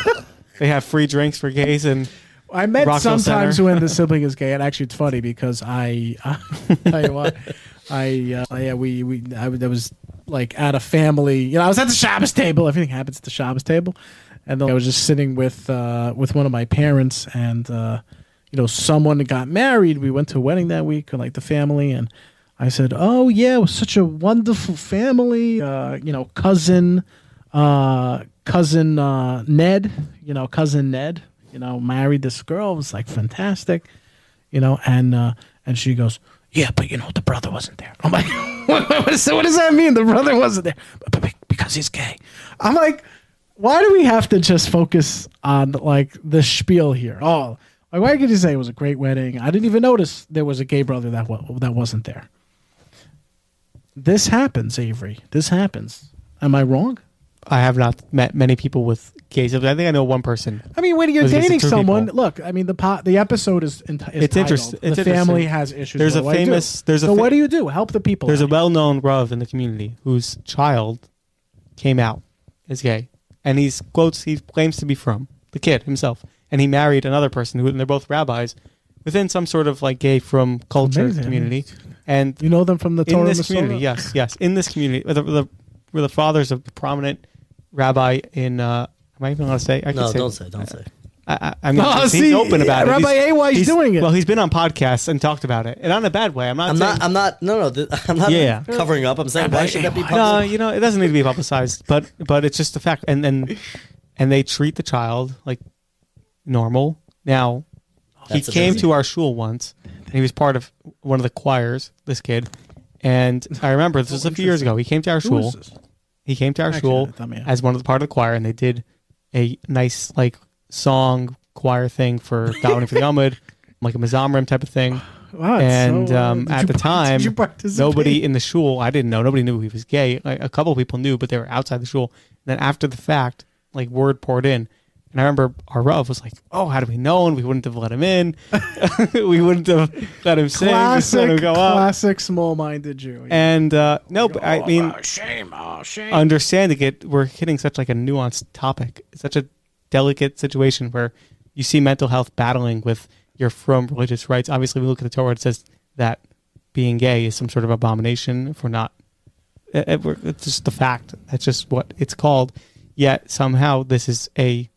They have free drinks for gays, and I met Rockville sometimes Center. when the sibling is gay, and actually it's funny because I tell you what, I was like at a family, you know, I was at the Shabbos table. Everything happens at the Shabbos table, and then I was just sitting with one of my parents, and you know, someone got married. We went to a wedding that week, like the family, and I said, "Oh yeah, it was such a wonderful family." You know, cousin Ned, you know, married this girl. It was like fantastic, you know, and she goes, yeah, but the brother wasn't there. I'm like, what does that mean? The brother wasn't there because he's gay. I'm like, why do we have to just focus on like the spiel here? Oh, like, why could you say it was a great wedding? I didn't even notice there was a gay brother that wasn't there. This happens, Avery. This happens. Am I wrong? I have not met many people with gay siblings. I think I know one person. I mean, when you're Those dating two someone, people. look. I mean, the episode is It's titled, interesting. It's the family interesting. has issues. There's What a do I do? famous. There's a. So fa- what do you do? Help the people. There's a out. well-known Rav in the community whose child came out as gay, and he claims to be from the kid himself, and he married another person and they're both rabbis within some sort of like gay from culture Amazing. community, and You know them from the in Torah this Masorah? community, yes, in this community, where the father's a prominent rabbi in. Am I even going to say? I No, can don't say. I mean, Oh, he's see, open about it. Rabbi AY 's doing it. Well, he's been on podcasts and talked about it, and not in a bad way. I'm not. I'm not. No. I'm not Yeah. covering up. I'm saying why should that be No, public? it doesn't need to be publicized, but it's just a fact. And they treat the child like normal. Now, That's he came amazing. to our shul once, and he was part of one of the choirs. This kid, and I remember this was a few years ago. He came to our Who shul. is this? He came to our Actually, shul tell me, yeah. as one of the part of the choir, and they did a nice like song choir thing for davening for the Amud, like a Mizamrim type of thing. Wow, it's And so, did at you the did time, you participate? nobody in the shul, I didn't know, nobody knew he was gay. Like, a couple of people knew, but they were outside the shul. And then after the fact, like word poured in. And I remember our Rav was like, oh, had we known, we wouldn't have let him in. We wouldn't have let him sing. Just let him go up. Classic small-minded Jew. And no, but I mean, shame, shame. understanding it, we're hitting such like a nuanced topic. It's such a delicate situation where you see mental health battling with your from religious rights. Obviously, we look at the Torah, it says that being gay is some sort of abomination if we're not. It's just the fact. That's just what it's called. Yet somehow this is a,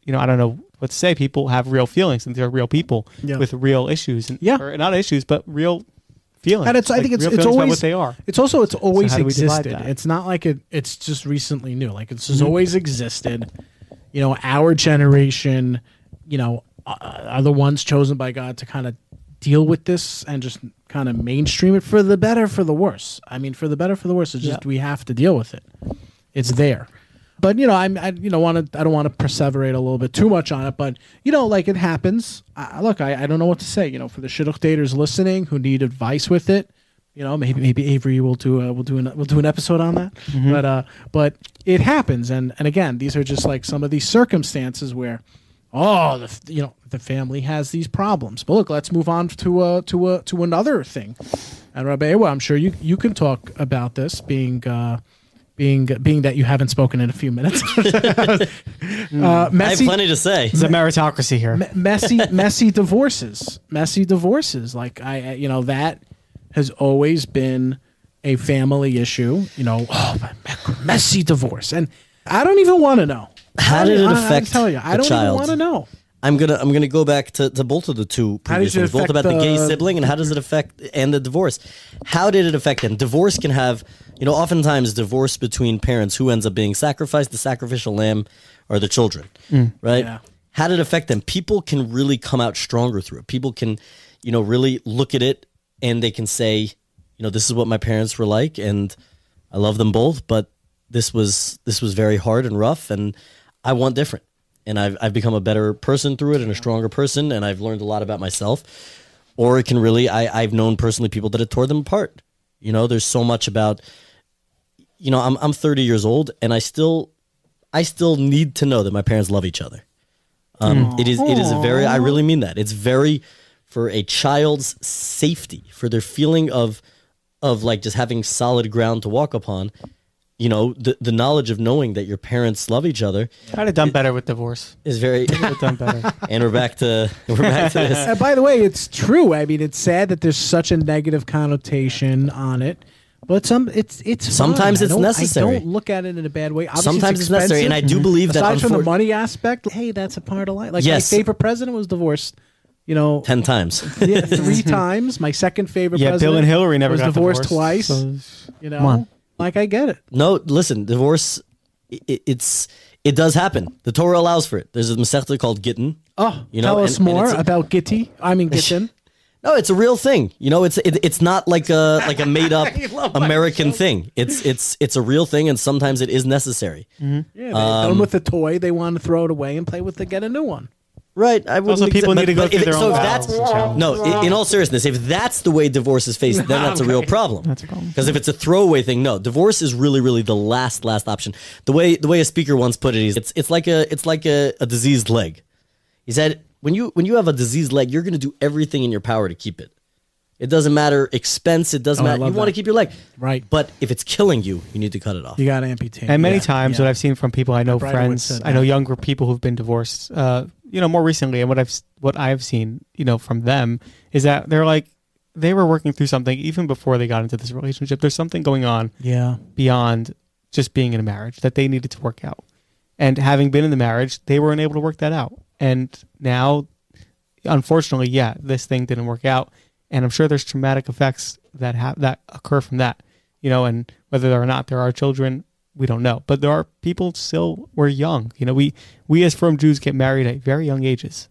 I don't know what to say. People have real feelings, and they're real people with real issues, and or not issues, but real feelings. And I think real it's feelings about always what they are. It's always how do we divide existed. that? It's not like it's just recently new. Like it's just always existed. Our generation, are the ones chosen by God to kind of deal with this and just kind of mainstream it for the better, for the worse. I mean, for the better, for the worse. It's just we have to deal with it. It's there. But I don't want to perseverate a little bit too much on it. But like it happens. Look, I don't know what to say. For the shidduch daters listening who need advice with it, maybe Avery will do an episode on that. But it happens, and again, these are just like some of these circumstances where, the family has these problems. But look, let's move on to another thing. And Rabbi Ewa, I'm sure you can talk about this being that you haven't spoken in a few minutes. I have plenty to say. It's a meritocracy here. Messy divorces. Like that has always been a family issue. Messy divorce, and I don't even want to know. How did it affect I tell you, I don't child? even want to know. I'm gonna go back to both of the two previous things, both about the gay sibling and how does it affect and the divorce. How did it affect them? Divorce can have, oftentimes divorce between parents, who ends up being sacrificed, the sacrificial lamb or the children, right? Yeah. How did it affect them? People can really come out stronger through it. People can, really look at it and they can say, this is what my parents were like, and I love them both, but this was very hard and rough, and I want different. And I've become a better person through it and a stronger person, and I've learned a lot about myself. Or it can really, I've known personally people that it tore them apart. There's so much about, I'm 30 years old, and I still need to know that my parents love each other. It is a very, I really mean that. It's very, for a child's safety, for their feeling of like just having solid ground to walk upon. The knowledge of knowing that your parents love each other. I'd have done better with divorce. Is very Done better. And we're back to this. And by the way, it's true. I mean, it's sad that there's such a negative connotation on it, but it's Sometimes fine. it's necessary. I don't look at it in a bad way. Obviously, Sometimes it's necessary, and I expensive. do believe that aside from the money aspect, hey, that's a part of life. Like Yes. my favorite president was divorced. 10 times. 3 times. My second favorite Yeah, president Bill and Hillary never was got divorced twice. so- Come on. Like I get it. No, listen, divorce, it does happen. The Torah allows for it. There's a Masechta called Gittin. Oh, You know, tell us and more it's- about Gittin. No, it's a real thing. You know, it's not like a made up American thing. It's a real thing, and sometimes it is necessary. Yeah, they're done with the toy. They want to throw it away and play with it, get a new one. Right. I wouldn't Also, people need to go through their own if battles and challenges. no, in all seriousness, if that's the way divorce is faced, then that's a real problem. That's a problem. Because if it's a throwaway thing, no, divorce is really the last option. The way a speaker once put it is, it's like a diseased leg. He said, when you have a diseased leg, you're going to do everything in your power to keep it. It doesn't matter expense. It doesn't matter. You want to keep your leg, right? But if it's killing you, you need to cut it off. You got to amputate. And many times, what I've seen from people I know, Brighter would friends, said I know that. younger people who've been divorced, more recently, and what I've seen, from them is that they're like they were working through something even before they got into this relationship. There's something going on, beyond just being in a marriage that they needed to work out. And having been in the marriage, they weren't able to work that out. And now, unfortunately, this thing didn't work out. And I'm sure there's traumatic effects that occur from that, and whether or not there are children, we don't know. But there are people still, we're young. We as firm Jews get married at very young ages.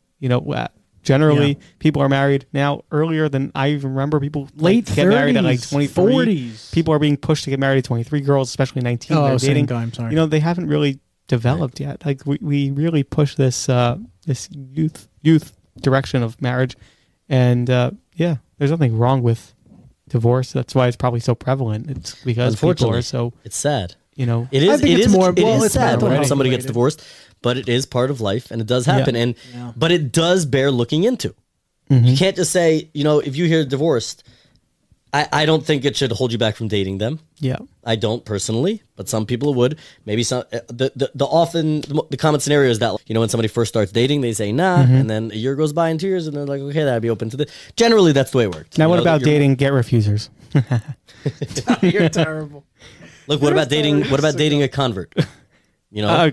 Generally, people are married now earlier than I even remember. People late get married at like 30s, 23. 40s. People are being pushed to get married at 23. Girls, especially 19, they're dating. I'm sorry. They haven't really developed yet. Like we really push this this youth direction of marriage, and there's nothing wrong with divorce. That's why it's probably so prevalent. It's because people are so. It's sad. It is. I think it it's is. more- It well, is it's sad mental when health somebody gets related. divorced, but it is part of life, and it does happen. But it does bear looking into. Mm-hmm. You can't just say, if you hear divorced, I don't think it should hold you back from dating them. Yeah. I don't personally, but some people would. Maybe some. The common scenario is that when somebody first starts dating, they say nah, and then a year goes by and 2 years, and they're like, okay, that'd be open to this. Generally, that's the way it works. Now, what about dating get refusers? You're terrible. Look, what about dating? What about dating a convert?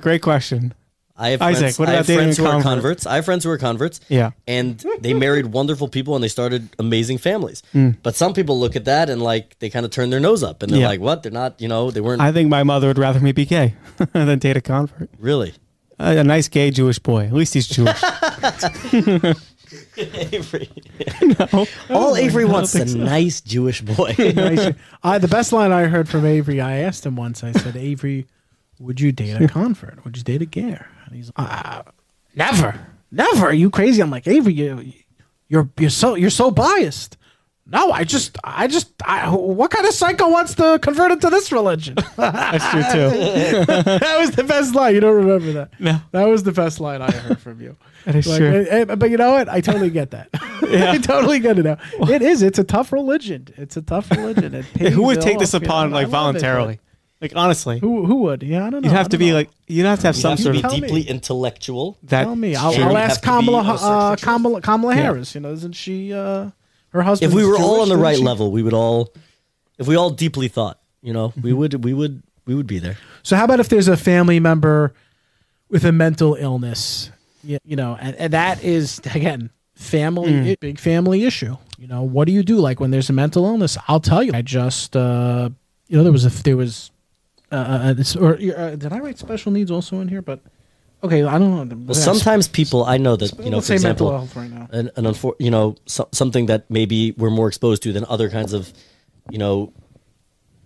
Great question. I have Isaac, friends, what I about have dating friends a who are convert? converts. I have friends who are converts. Yeah. And they married wonderful people and they started amazing families. But some people look at that and they kind of turn their nose up and they're like, what? They're not, they weren't. I think my mother would rather me be gay than date a convert. Really? A nice gay Jewish boy. At least he's Jewish. Avery. All Avery wants is a nice Jewish boy. The best line I heard from Avery, I asked him once, I said, Avery, would you date a convert? Would you date a gay? And he's like, never. Are you crazy? I'm like, Avery, you're so biased. No, what kind of psycho wants to convert into this religion? That's true too. That was the best line. You don't remember that? No. That was the best line I heard from you. That is true. But you know what? I totally get that. I totally get it now. It is. It's a tough religion. It Who would take this pays upon off, I love it, voluntarily? but honestly. Who would? Yeah, I don't know. You'd have to be you'd have to have some You sort have of to be Tell deeply me. intellectual. Tell me. I'll Sure, you ask have to be of a certain Kamala Harris. Isn't she? Her husband. If we were all on the right level, we would all, if we all deeply thought, we would be there. So how about if there's a family member with a mental illness? And that is again big family issue. What do you do? Like when there's a mental illness, I'll tell you. I just there was did I write special needs also in here? But okay, I don't know. Well, sometimes people I know that Let's for say mental example, health right now. something that maybe we're more exposed to than other kinds of,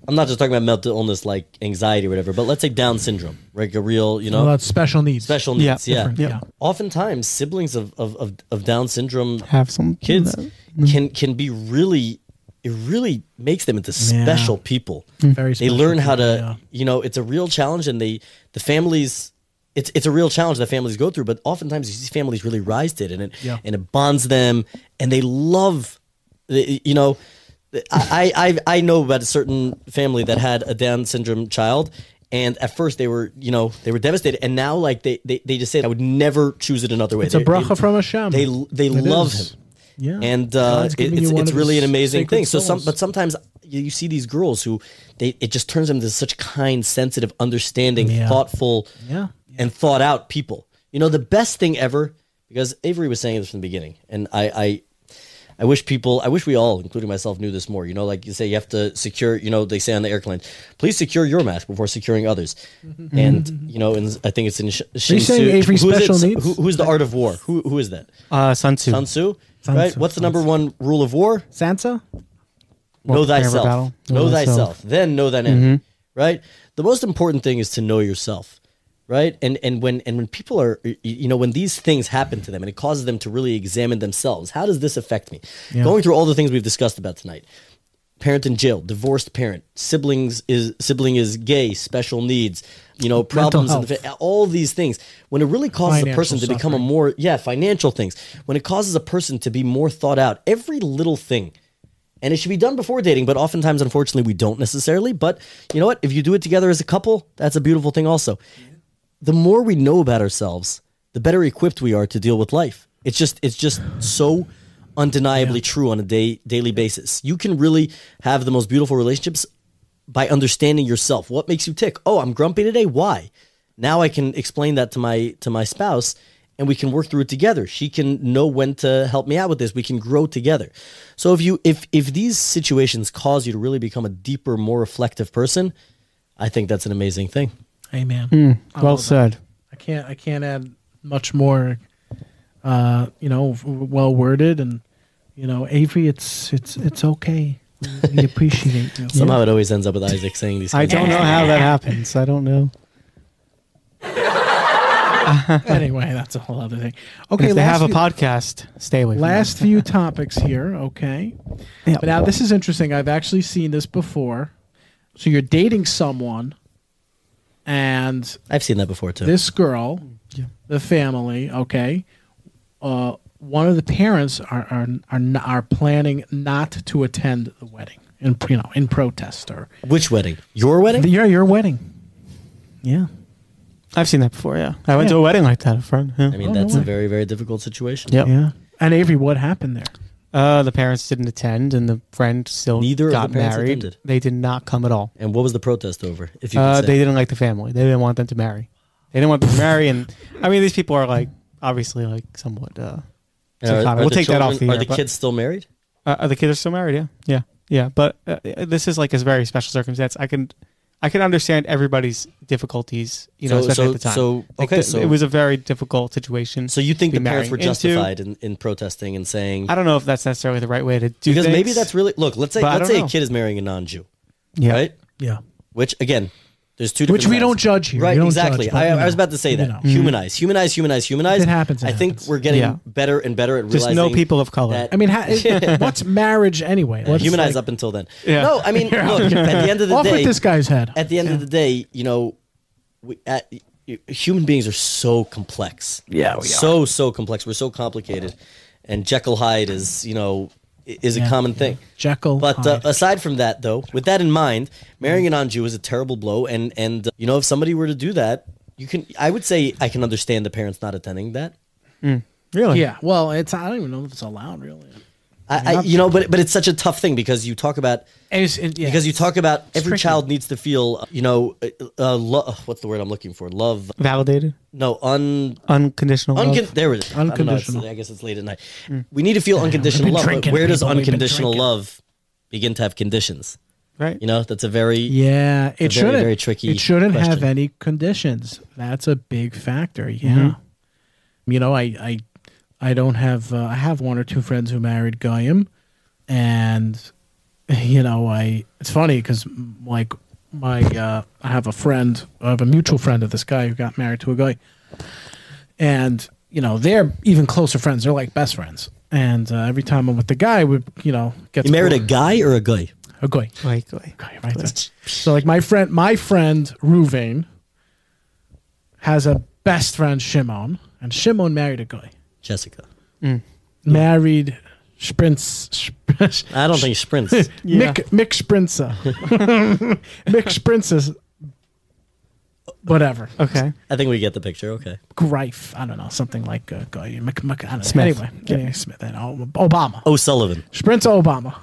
I'm not just talking about mental illness like anxiety or whatever, but let's say Down syndrome, like a real, Well, that's special needs. special needs. Yeah. different, yeah. Oftentimes, siblings of Down syndrome have some kids can be really. It really makes them into special people. Very They special learn how people, to, it's a real challenge, and the families. It's a real challenge that families go through, but oftentimes these families really rise to it, and it bonds them, and they love, I know about a certain family that had a Down syndrome child, and at first they were devastated, and now they just say I would never choose it another way. It's a bracha from Hashem. They love him. Yeah, and God's giving you one it's of really his an amazing sacred thing. So souls. but sometimes you see these girls who it just turns them into such kind, sensitive, understanding, thoughtful, and thought out people. The best thing ever, because Avery was saying this from the beginning, and I wish we all, including myself, knew this more. Like you say, you have to secure. They say on the airplane, please secure your mask before securing others. And and I think it's in Shin you saying Tzu. Avery special needs? Who's the Art of War? Who is that? Sun Tzu. Sun Tzu. Right? What's the number one rule of war? Sansa? Know Hammer thyself. battle. Know thyself. Then know thine enemy. Right? The most important thing is to know yourself. Right? And when people are, when these things happen to them and it causes them to really examine themselves, how does this affect me? Going through all the things we've discussed about tonight. Parent in jail, divorced parent, sibling is gay, special needs, problems, all these things. When it really causes a person to become financial things. When it causes a person to be more thought out, every little thing. And it should be done before dating, but oftentimes, unfortunately, we don't necessarily. But you know what? If you do it together as a couple, that's a beautiful thing also. The more we know about ourselves, the better equipped we are to deal with life. It's just so undeniably true on a daily basis. You can really have the most beautiful relationships by understanding yourself. What makes you tick? Oh, I'm grumpy today. Why? Now I can explain that to my spouse, and we can work through it together. She can know when to help me out with this. We can grow together. So if these situations cause you to really become a deeper, more reflective person, I think that's an amazing thing. Amen. Well said. I can't add much more. Well worded, and Avery, it's okay. We appreciate you. Somehow it always ends up with Isaac saying these I things. don't know how that happens. I don't know. Anyway, that's a whole other thing. Okay, If they have a podcast, stay away from last few topics here, okay? Yep. But now this is interesting. I've actually seen this before. So you're dating someone, and I've seen that before too. this girl, the family, okay, one of the parents are planning not to attend the wedding in protest or Which wedding? Your wedding? your wedding. Yeah. I've seen that before, yeah. I went to a wedding like that, a friend. Yeah. I mean, that's a very, very difficult situation. Yep. Yeah. And Avery, what happened there? The parents didn't attend, and the friend still Neither of got the parents married. attended? They did not come at all. And what was the protest over? If you could say. They didn't like the family. They didn't want them to marry. They didn't want them to marry, and I mean, these people are obviously somewhat psychotic. We'll take that off the air. Are the kids still married? The kids are still married. Yeah. But this is a very special circumstance. I can understand everybody's difficulties, especially at the time. It was a very difficult situation. So you think the parents were marrying justified in protesting and saying? I don't know if that's necessarily the right way to do because things. maybe that's really let's say a kid is marrying a non-Jew, right? Yeah. Which again, there's two different. Which we sides. don't judge here. Right? We don't Exactly. judge, but, I was about to say that. Humanize. It happens. I think we're getting better and better at just realizing no people of color. that- I mean, what's marriage anyway? Let's, humanize up until then. Yeah. No, I mean, look. At the end of the off day, with this guy's head. at the end of the day, human beings are so complex. Yeah, we so complex. We're so complicated, and Jekyll Hyde is a common thing. Jekyll But Hyde. aside from that, though, with that in mind, marrying a non-Jew is a terrible blow, and if somebody were to do that, I would say I can understand the parents not attending that. Really? Yeah. Well, I don't even know if it's allowed, really. But it's such a tough thing because you talk about every tricky. child needs to feel what's the word I'm looking for? Love. Validated? No, Unconditional love? there it is. Unconditional. I guess it's late at night. We need to feel unconditional been love. But drinking, where does people. We've been unconditional drinking. love begin to have conditions? Right. That's a very Yeah, it a very, shouldn't. very tricky It shouldn't have question. any conditions. That's a big factor. Yeah. I don't have. I have one or two friends who married Goyim, and it's funny because I have a mutual friend of this guy who got married to a guy, and they're even closer friends. They're like best friends. And every time I'm with the guy, we get You married a guy or a guy? a guy. Like, Guy, right? So like my friend Ruvain has a best friend Shimon, and Shimon married a guy. Jessica. Married Sprints. I don't think sprints. Yeah. Mick Sprinza. Mick Sprinza. Whatever. okay. I think we get the picture. Okay. Greif. I don't know. Something like guy. I don't know. Smith. Anyway, Smith. Obama. O'Sullivan. Sprinza Obama.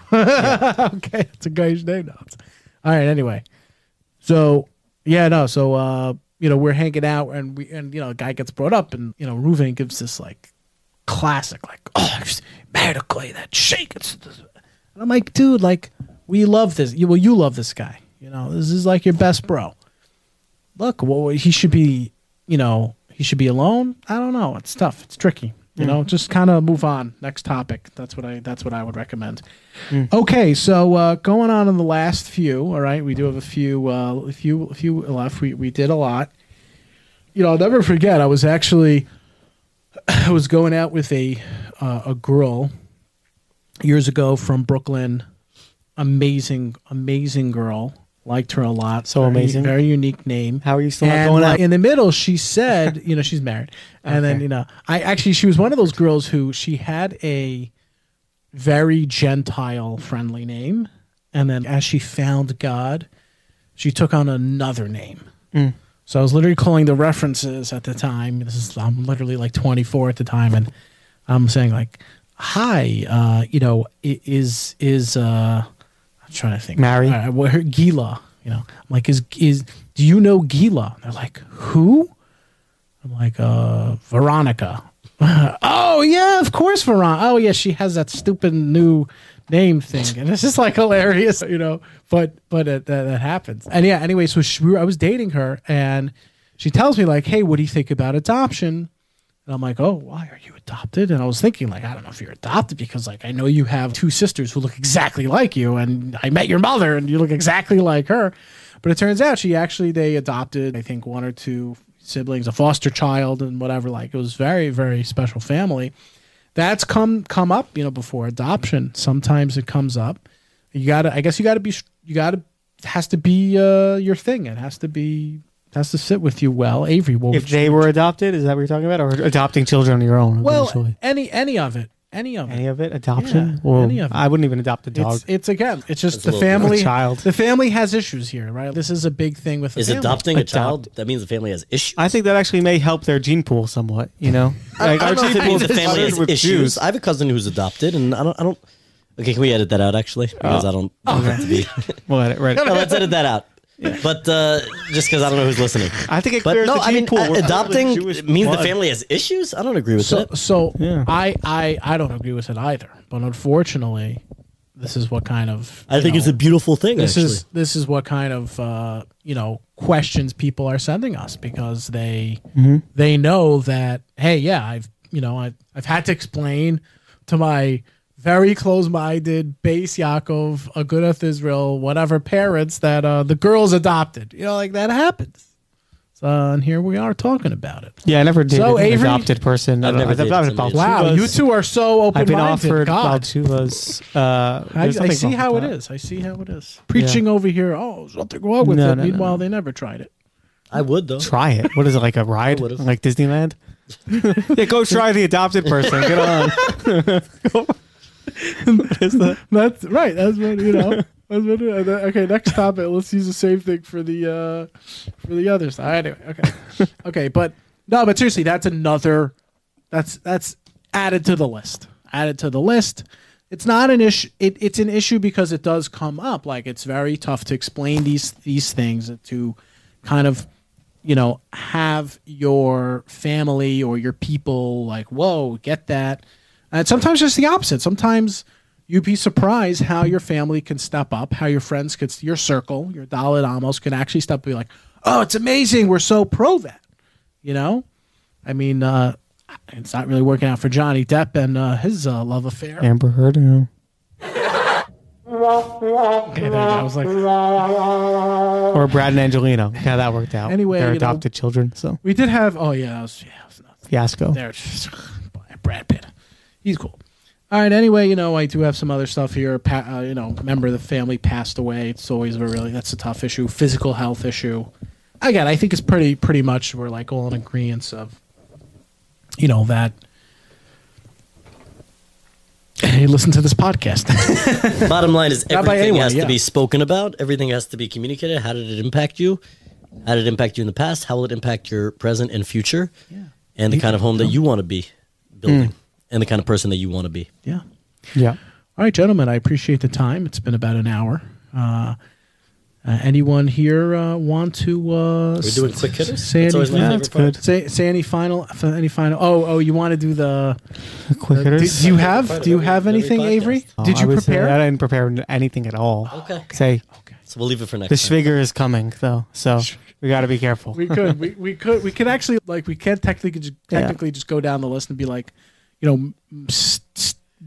Okay. It's a guy's name now. All right. Anyway. So, we're hanging out and a guy gets brought up and, Ruvain gives this classic, married a guy that shake. And I'm like, dude, we love this. You love this guy. This is like your best bro. Look, he should be alone. I don't know. It's tough. It's tricky. You know, just kind of move on. Next topic. That's what I would recommend. Okay, so going on in the last few. All right, we do have a few left. We did a lot. You know, I'll never forget. I was going out with a girl years ago from Brooklyn. Amazing girl. Liked her a lot. So amazing. Very unique name. How are you still not going out? In the middle, she said, you know, she's married. And then, you know, she was one of those girls who she had a very Gentile friendly name. And then as she found God, she took on another name. So I was literally calling the references at the time. I'm literally like 24 at the time. And I'm saying like, hi, you know, I'm trying to think. Mary? Gila. You know, I'm like, do you know Gila? They're like, who? I'm like, Veronica. Oh yeah, of course, Veronica. Oh yeah, she has that stupid new name thing, and it's just like hilarious, you know. But that happens. And yeah, anyway, so I was dating her, and she tells me like, hey, what do you think about adoption? And I'm like, oh, why are you adopted? And I was thinking, like, I don't know if you're adopted because, like, I know you have two sisters who look exactly like you, and I met your mother, and you look exactly like her. But it turns out they adopted, I think, one or two siblings, a foster child, and whatever. Like, it was very, very special family. That's come up, you know, before adoption. Sometimes it comes up. It has to be your thing. It has to sit with you well. Avery, if they were adopted, is that what you're talking about? Or adopting children on your own? Well, eventually? any of it. Any of it? Adoption? Yeah, Well, any of it. I wouldn't even adopt a dog. It's just the a family. child. The family has issues here, right? This is a big thing with the Is family. adopting a child, that means the family has issues? I think that actually may help their gene pool somewhat, you know? I don't know if it means the is family has with issues. Jews. I have a cousin who's adopted, and I don't. Okay, can we edit that out, actually? Because I don't want that to be... Well, right. No, let's edit that out. But just because I don't know who's listening. I think it But clears no, the I gene mean, pool. We're adopting Jewish means the blood. family has issues? I don't agree with that. So Yeah. I don't agree with it either. But unfortunately, this is what kind of I think it's a beautiful thing, this actually. is what kind of questions people are sending us because they know that, hey, yeah, I've had to explain to my very close-minded base Yaakov, Agudath Israel, whatever parents that the girl's adopted. You know, like that happens. So and here we are talking about it. Yeah, I never dated So, an Avery- adopted person. I've never dated somebody. Wow, you two are so I've been open-minded. offered God. Balchulas. I see how it is. I see how it is. Preaching over here, there's nothing wrong with No, it. no, Meanwhile, no. they never tried it. I would, though. Try it. What is it, like a ride? would've. Like Disneyland? Yeah, go try the adopted person. Get on. What is that? That's right. That's what okay, next topic. Let's use the same thing for the other side. Anyway, okay, okay, but seriously, that's another. That's added to the list. Added to the list. It's not an issue. It's an issue because it does come up. Like it's very tough to explain these things to kind of have your family or your people like, whoa, get that. And sometimes just the opposite. Sometimes you'd be surprised how your family can step up, how your friends could, your circle, your Dalit Amos can actually step up and be like, oh, it's amazing. We're so pro that. I mean, it's not really working out for Johnny Depp and his love affair. Amber Heard? Yeah. Okay, there you go. I was like, Or Brad and Angelina. Yeah, that worked out. Anyway, they're adopted children. So we did have, that was nuts. fiasco. There's Brad Pitt. He's cool. All right. Anyway, I do have some other stuff here. Member of the family passed away. It's always that's a tough issue. Physical health issue. Again, I think it's pretty much we're like all in agreement of, that. Hey, listen to this podcast. Bottom line is Not by everything anyone, has yeah. to be spoken about. Everything has to be communicated. How did it impact you? How did it impact you in the past? How will it impact your present and future? Yeah. And the kind of home that you want to be building. And the kind of person that you want to be. Yeah. Yeah. All right, gentlemen, I appreciate the time. It's been about an hour. Anyone here want to Are we doing quick hitters? say That's always my anything? favorite part. Say any final Oh, you want to do the Quick hitters. do you have anything, Every Avery? podcast. Did I you would say prepare? I didn't prepare anything at all. Okay. Say So we'll leave it for next the time. Schwiger is coming though, so we got to be careful. We could actually we can't technically just go down the list and be like,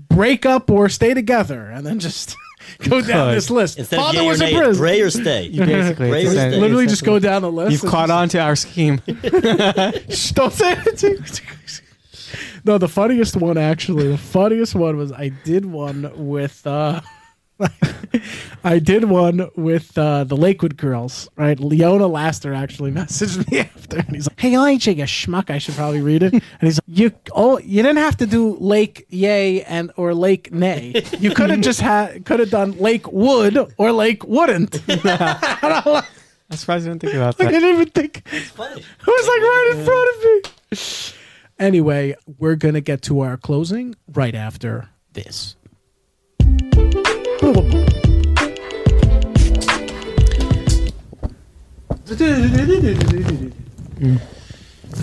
break up or stay together, and then just go down this list. Instead Father of was in nay, prison. pray or stay. You basically Ray was essentially- Literally just go down the list. You've caught on to our scheme. Shh, don't say it. No, the funniest one was I did one with the Lakewood girls, right? Leona Laster actually messaged me after, and he's like, "Hey, aren't you a schmuck? I should probably read it." And he's like, "You didn't have to do Lake Yay or Lake Nay. You could have just could have done Lake Would or Lake Wouldn't." I'm surprised I didn't think about I that. didn't even think. It's funny. It was like right in front of me. Anyway, we're gonna get to our closing right after this.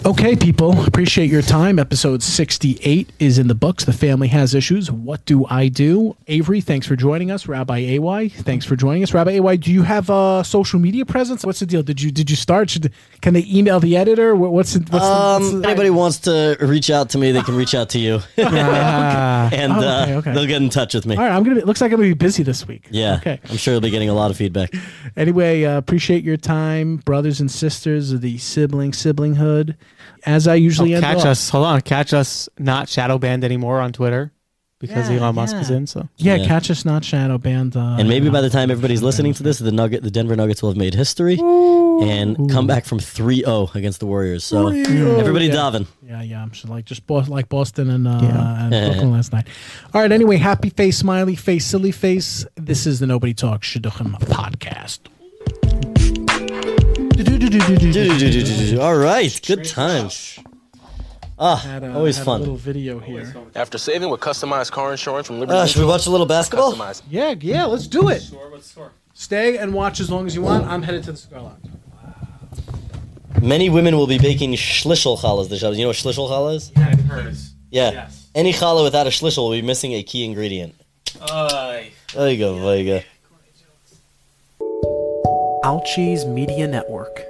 Okay, people, appreciate your time. Episode 68 is in the books. The family has issues. What do I do? Avery, thanks for joining us. Rabbi AY, thanks for joining us. Rabbi AY, do you have a social media presence? What's the deal? Did you start? Can they email the editor? Anybody wants to reach out to me, they can reach out to you, and okay. they'll get in touch with me. All right, looks like I'm gonna be busy this week. Yeah, Okay. I'm sure they'll be getting a lot of feedback. Anyway, appreciate your time, brothers and sisters of the siblinghood. As I usually end off. Catch us not shadow banned anymore on Twitter because Elon Musk is in. So Yeah, catch us not shadow banned. And maybe by the time everybody's listening to this, the Denver Nuggets will have made history and come back from 3-0 against the Warriors. So everybody daven. Yeah, I'm sure, just like Boston and Brooklyn last night. All right, anyway, happy face, smiley face, silly face. This is the Nobody Talks Shidduchim podcast. All right, good times. Always had fun. A little video here. After saving with customized car insurance from Liberty Should we watch a little basketball? Customized. Yeah, let's do it. Stay and watch as long as you want. I'm headed to the cigar lounge. Many women will be baking shlichel challahs this Shabbos. You know what shlichel challah is? yeah, I've heard. Yeah. Yes. Any challah without a shlichel will be missing a key ingredient. There you go. Alchi's Media Network.